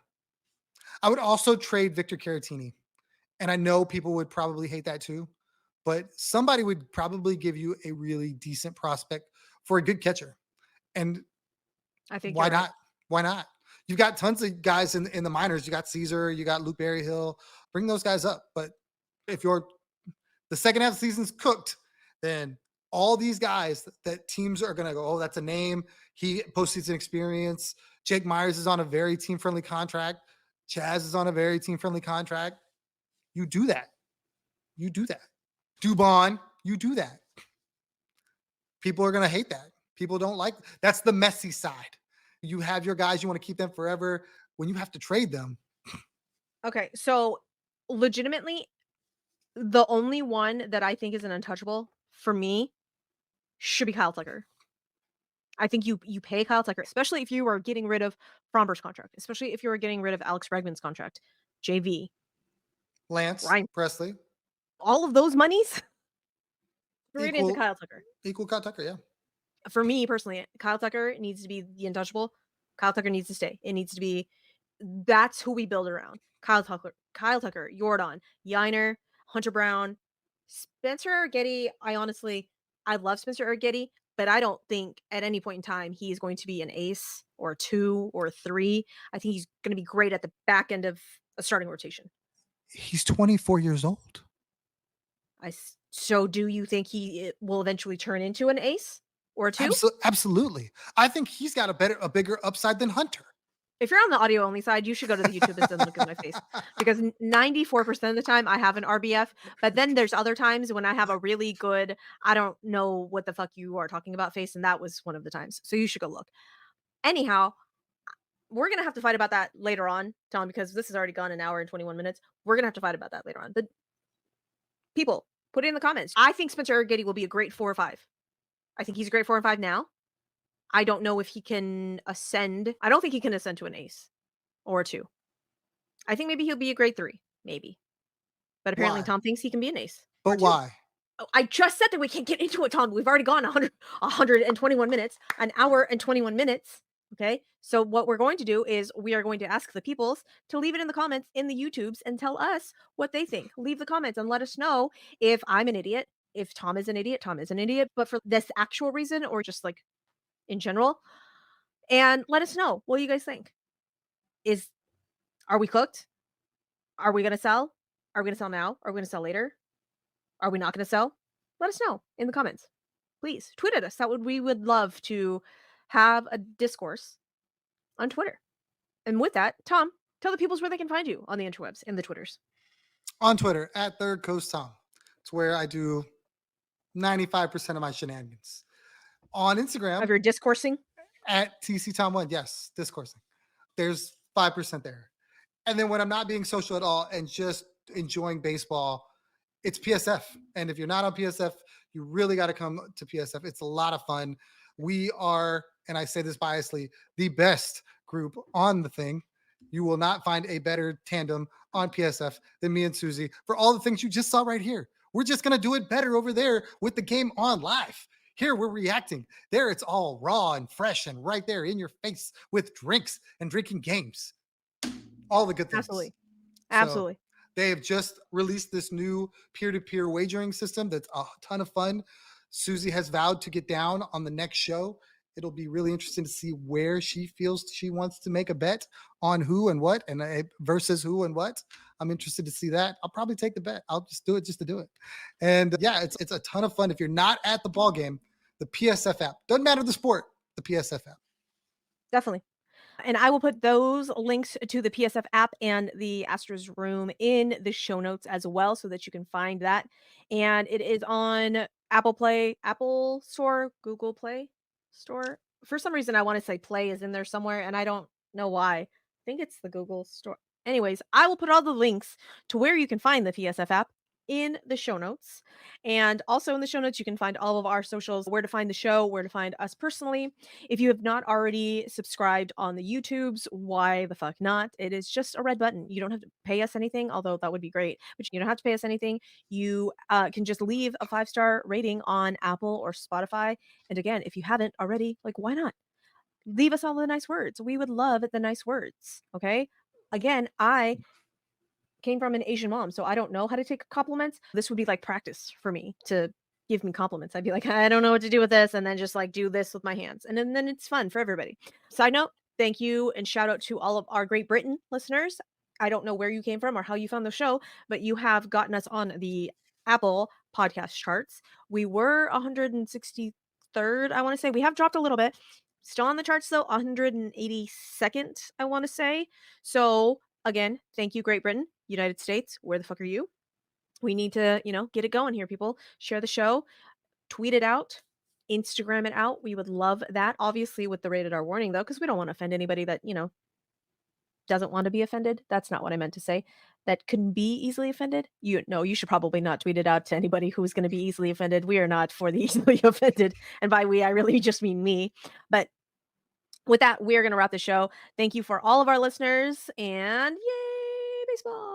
[SPEAKER 2] I would also trade Victor Caratini. And I know people would probably hate that too, but somebody would probably give you a really decent prospect for a good catcher. And
[SPEAKER 1] I think
[SPEAKER 2] why
[SPEAKER 1] you're right.
[SPEAKER 2] not? Why not? You've got tons of guys in the minors. You got Caesar, you got Luke Berryhill. Bring those guys up. But if the second half of the season's cooked, then all these guys that teams are going to go, oh, that's a name. He postseason experience. JakeMeyers is on a very team-friendly contract. Chaz is on a very team-friendly contract. You do that. You do that. Dubon, you do that. People are going to hate that. People don't like, that's the messy side. You have your guys, you want to keep them forever. When you have to trade them.
[SPEAKER 1] Okay, so legitimately, the only one that I think is an untouchable for me should be KyleTucker. I think you pay KyleTucker, especially if you are getting rid of Framber's contract, especially if you are getting rid of AlexBregman's contract, JV,
[SPEAKER 2] Lance,
[SPEAKER 1] Ryan,
[SPEAKER 2] Pressly.
[SPEAKER 1] all of those monies throw it into
[SPEAKER 2] Equal
[SPEAKER 1] KyleTucker.
[SPEAKER 2] KyleTucker, yeah.
[SPEAKER 1] For me personally, KyleTucker needs to be the untouchable. KyleTucker needs to stay. It needs to be, that's who we build around. KyleTucker, Yordan, Yainer, HunterBrown, Spencer Arrighetti. I love Spencer Arrighetti, but I don't think at any point in time he is going to be an ace or a 2 or a 3. I think he's going to be great at the back end of a starting rotation.
[SPEAKER 2] He's 24 years old.
[SPEAKER 1] So do you think he will eventually turn into an ace or a 2?
[SPEAKER 2] Absolutely. I think he's got a bigger upside than Hunter.
[SPEAKER 1] If you're on the audio only side, you should go to the YouTube and look at my face, because 94% of the time I have an RBF, but then there's other times when I have a really good, I don't know what the fuck you are talking about face, and that was one of the times. So you should go look. Anyhow, we're going to have to fight about that later on, Tom, because this has already gone an hour and 21 minutes. We're going to have to fight about that later on. But people, put it in the comments. I think Spencer Arrighetti will be a great 4 or 5. I think he's a great 4 and 5 now. I don't know if he can ascend. I don't think he can ascend to an ace or a 2. I think maybe he'll be a grade 3, maybe. But apparently
[SPEAKER 2] Why?
[SPEAKER 1] Tom thinks he can be an ace.
[SPEAKER 2] But why?
[SPEAKER 1] Oh, I just said that we can't get into it, Tom. We've already gone 121 minutes, an hour and 21 minutes. Okay. So what we're going to do is we are going to ask the peoples to leave it in the comments in the YouTubes and tell us what they think. Leave the comments and let us know if I'm an idiot, if Tom is an idiot, Tom is an idiot, but for this actual reason or just like in general. And let us know what you guys think. Are we cooked? Are we going to sell? Are we going to sell now? Are we going to sell later? Are we not going to sell? Let us know in the comments. Please tweet at us. We would love to have a discourse on Twitter. And with that, Tom, tell the peoples where they can find you on the interwebs and the Twitters.
[SPEAKER 2] On Twitter, at Third Coast Tom. It's where I do 95% of my shenanigans. On Instagram,
[SPEAKER 1] Of your discoursing?
[SPEAKER 2] at TC Tom1. Yes, discoursing. There's 5% there. And then when I'm not being social at all and just enjoying baseball, it's PSF. And if you're not on PSF, you really got to come to PSF. It's a lot of fun. We are, and I say this biasly, the best group on the thing. You will not find a better tandem on PSF than me and Suzy for all the things you just saw right here. We're just going to do it better over there with the game on live. Here we're reacting. There it's all raw and fresh and right there in your face with drinks and drinking games. All the good things.
[SPEAKER 1] Absolutely.
[SPEAKER 2] So,
[SPEAKER 1] Absolutely.
[SPEAKER 2] they have just released this new peer-to-peer wagering system that's a ton of fun. Suzy has vowed to get down on the next show It'll be really interesting to see where she feels she wants to make a bet on who and what, and versus who and what. I'm interested to see that. I'll probably take the bet. I'll just do it just to do it. And yeah, it's a ton of fun. If you're not at the ball game, the PSF app, doesn't matter the sport, the PSF app.
[SPEAKER 1] Definitely. And I will put those links to the PSF app and the Astros room in the show notes as well so that you can find that. And it is on Apple Play, Apple Store, Google Play Store. For some reason, I want to say Play is in there somewhere, and I don't know why. I think it's the Google Store. Anyways, I will put all the links to where you can find the PSF app in the show notes. And also in the show notes, you can find all of our socials, where to find the show, where to find us personally. If you have not already subscribed on the YouTubes, why the fuck not? It is just a red button. You don't have to pay us anything, although that would be great, but you don't have to pay us anything. You can just leave a 5-star rating on Apple or Spotify. And again, if you haven't already, like, why not? Leave us all the nice words. We would love the nice words. Okay. Again, I came from an Asian mom, so I don't know how to take compliments. This would be like practice for me to give me compliments. I'd be like, I don't know what to do with this, and then just like do this with my hands. And then it's fun for everybody. Side note, thank you and shout out to all of our Great Britain listeners. I don't know where you came from or how you found the show, but you have gotten us on the Apple podcast charts. We were 163rd, I want to say. We have dropped a little bit. Still on the charts though, 182nd, I want to say. So again, thank you, Great Britain. United States, where the fuck are you? We need to, get it going here, people. Share the show, tweet it out, Instagram it out. We would love that. Obviously, with the rated R warning, though, because we don't want to offend anybody that, doesn't want to be offended. That's not what I meant to say. That couldn't be easily offended. You should probably not tweet it out to anybody who's going to be easily offended. We are not for the easily offended. And by we, I really just mean me. But with that, we're going to wrap the show. Thank you for all of our listeners, and yay, baseball.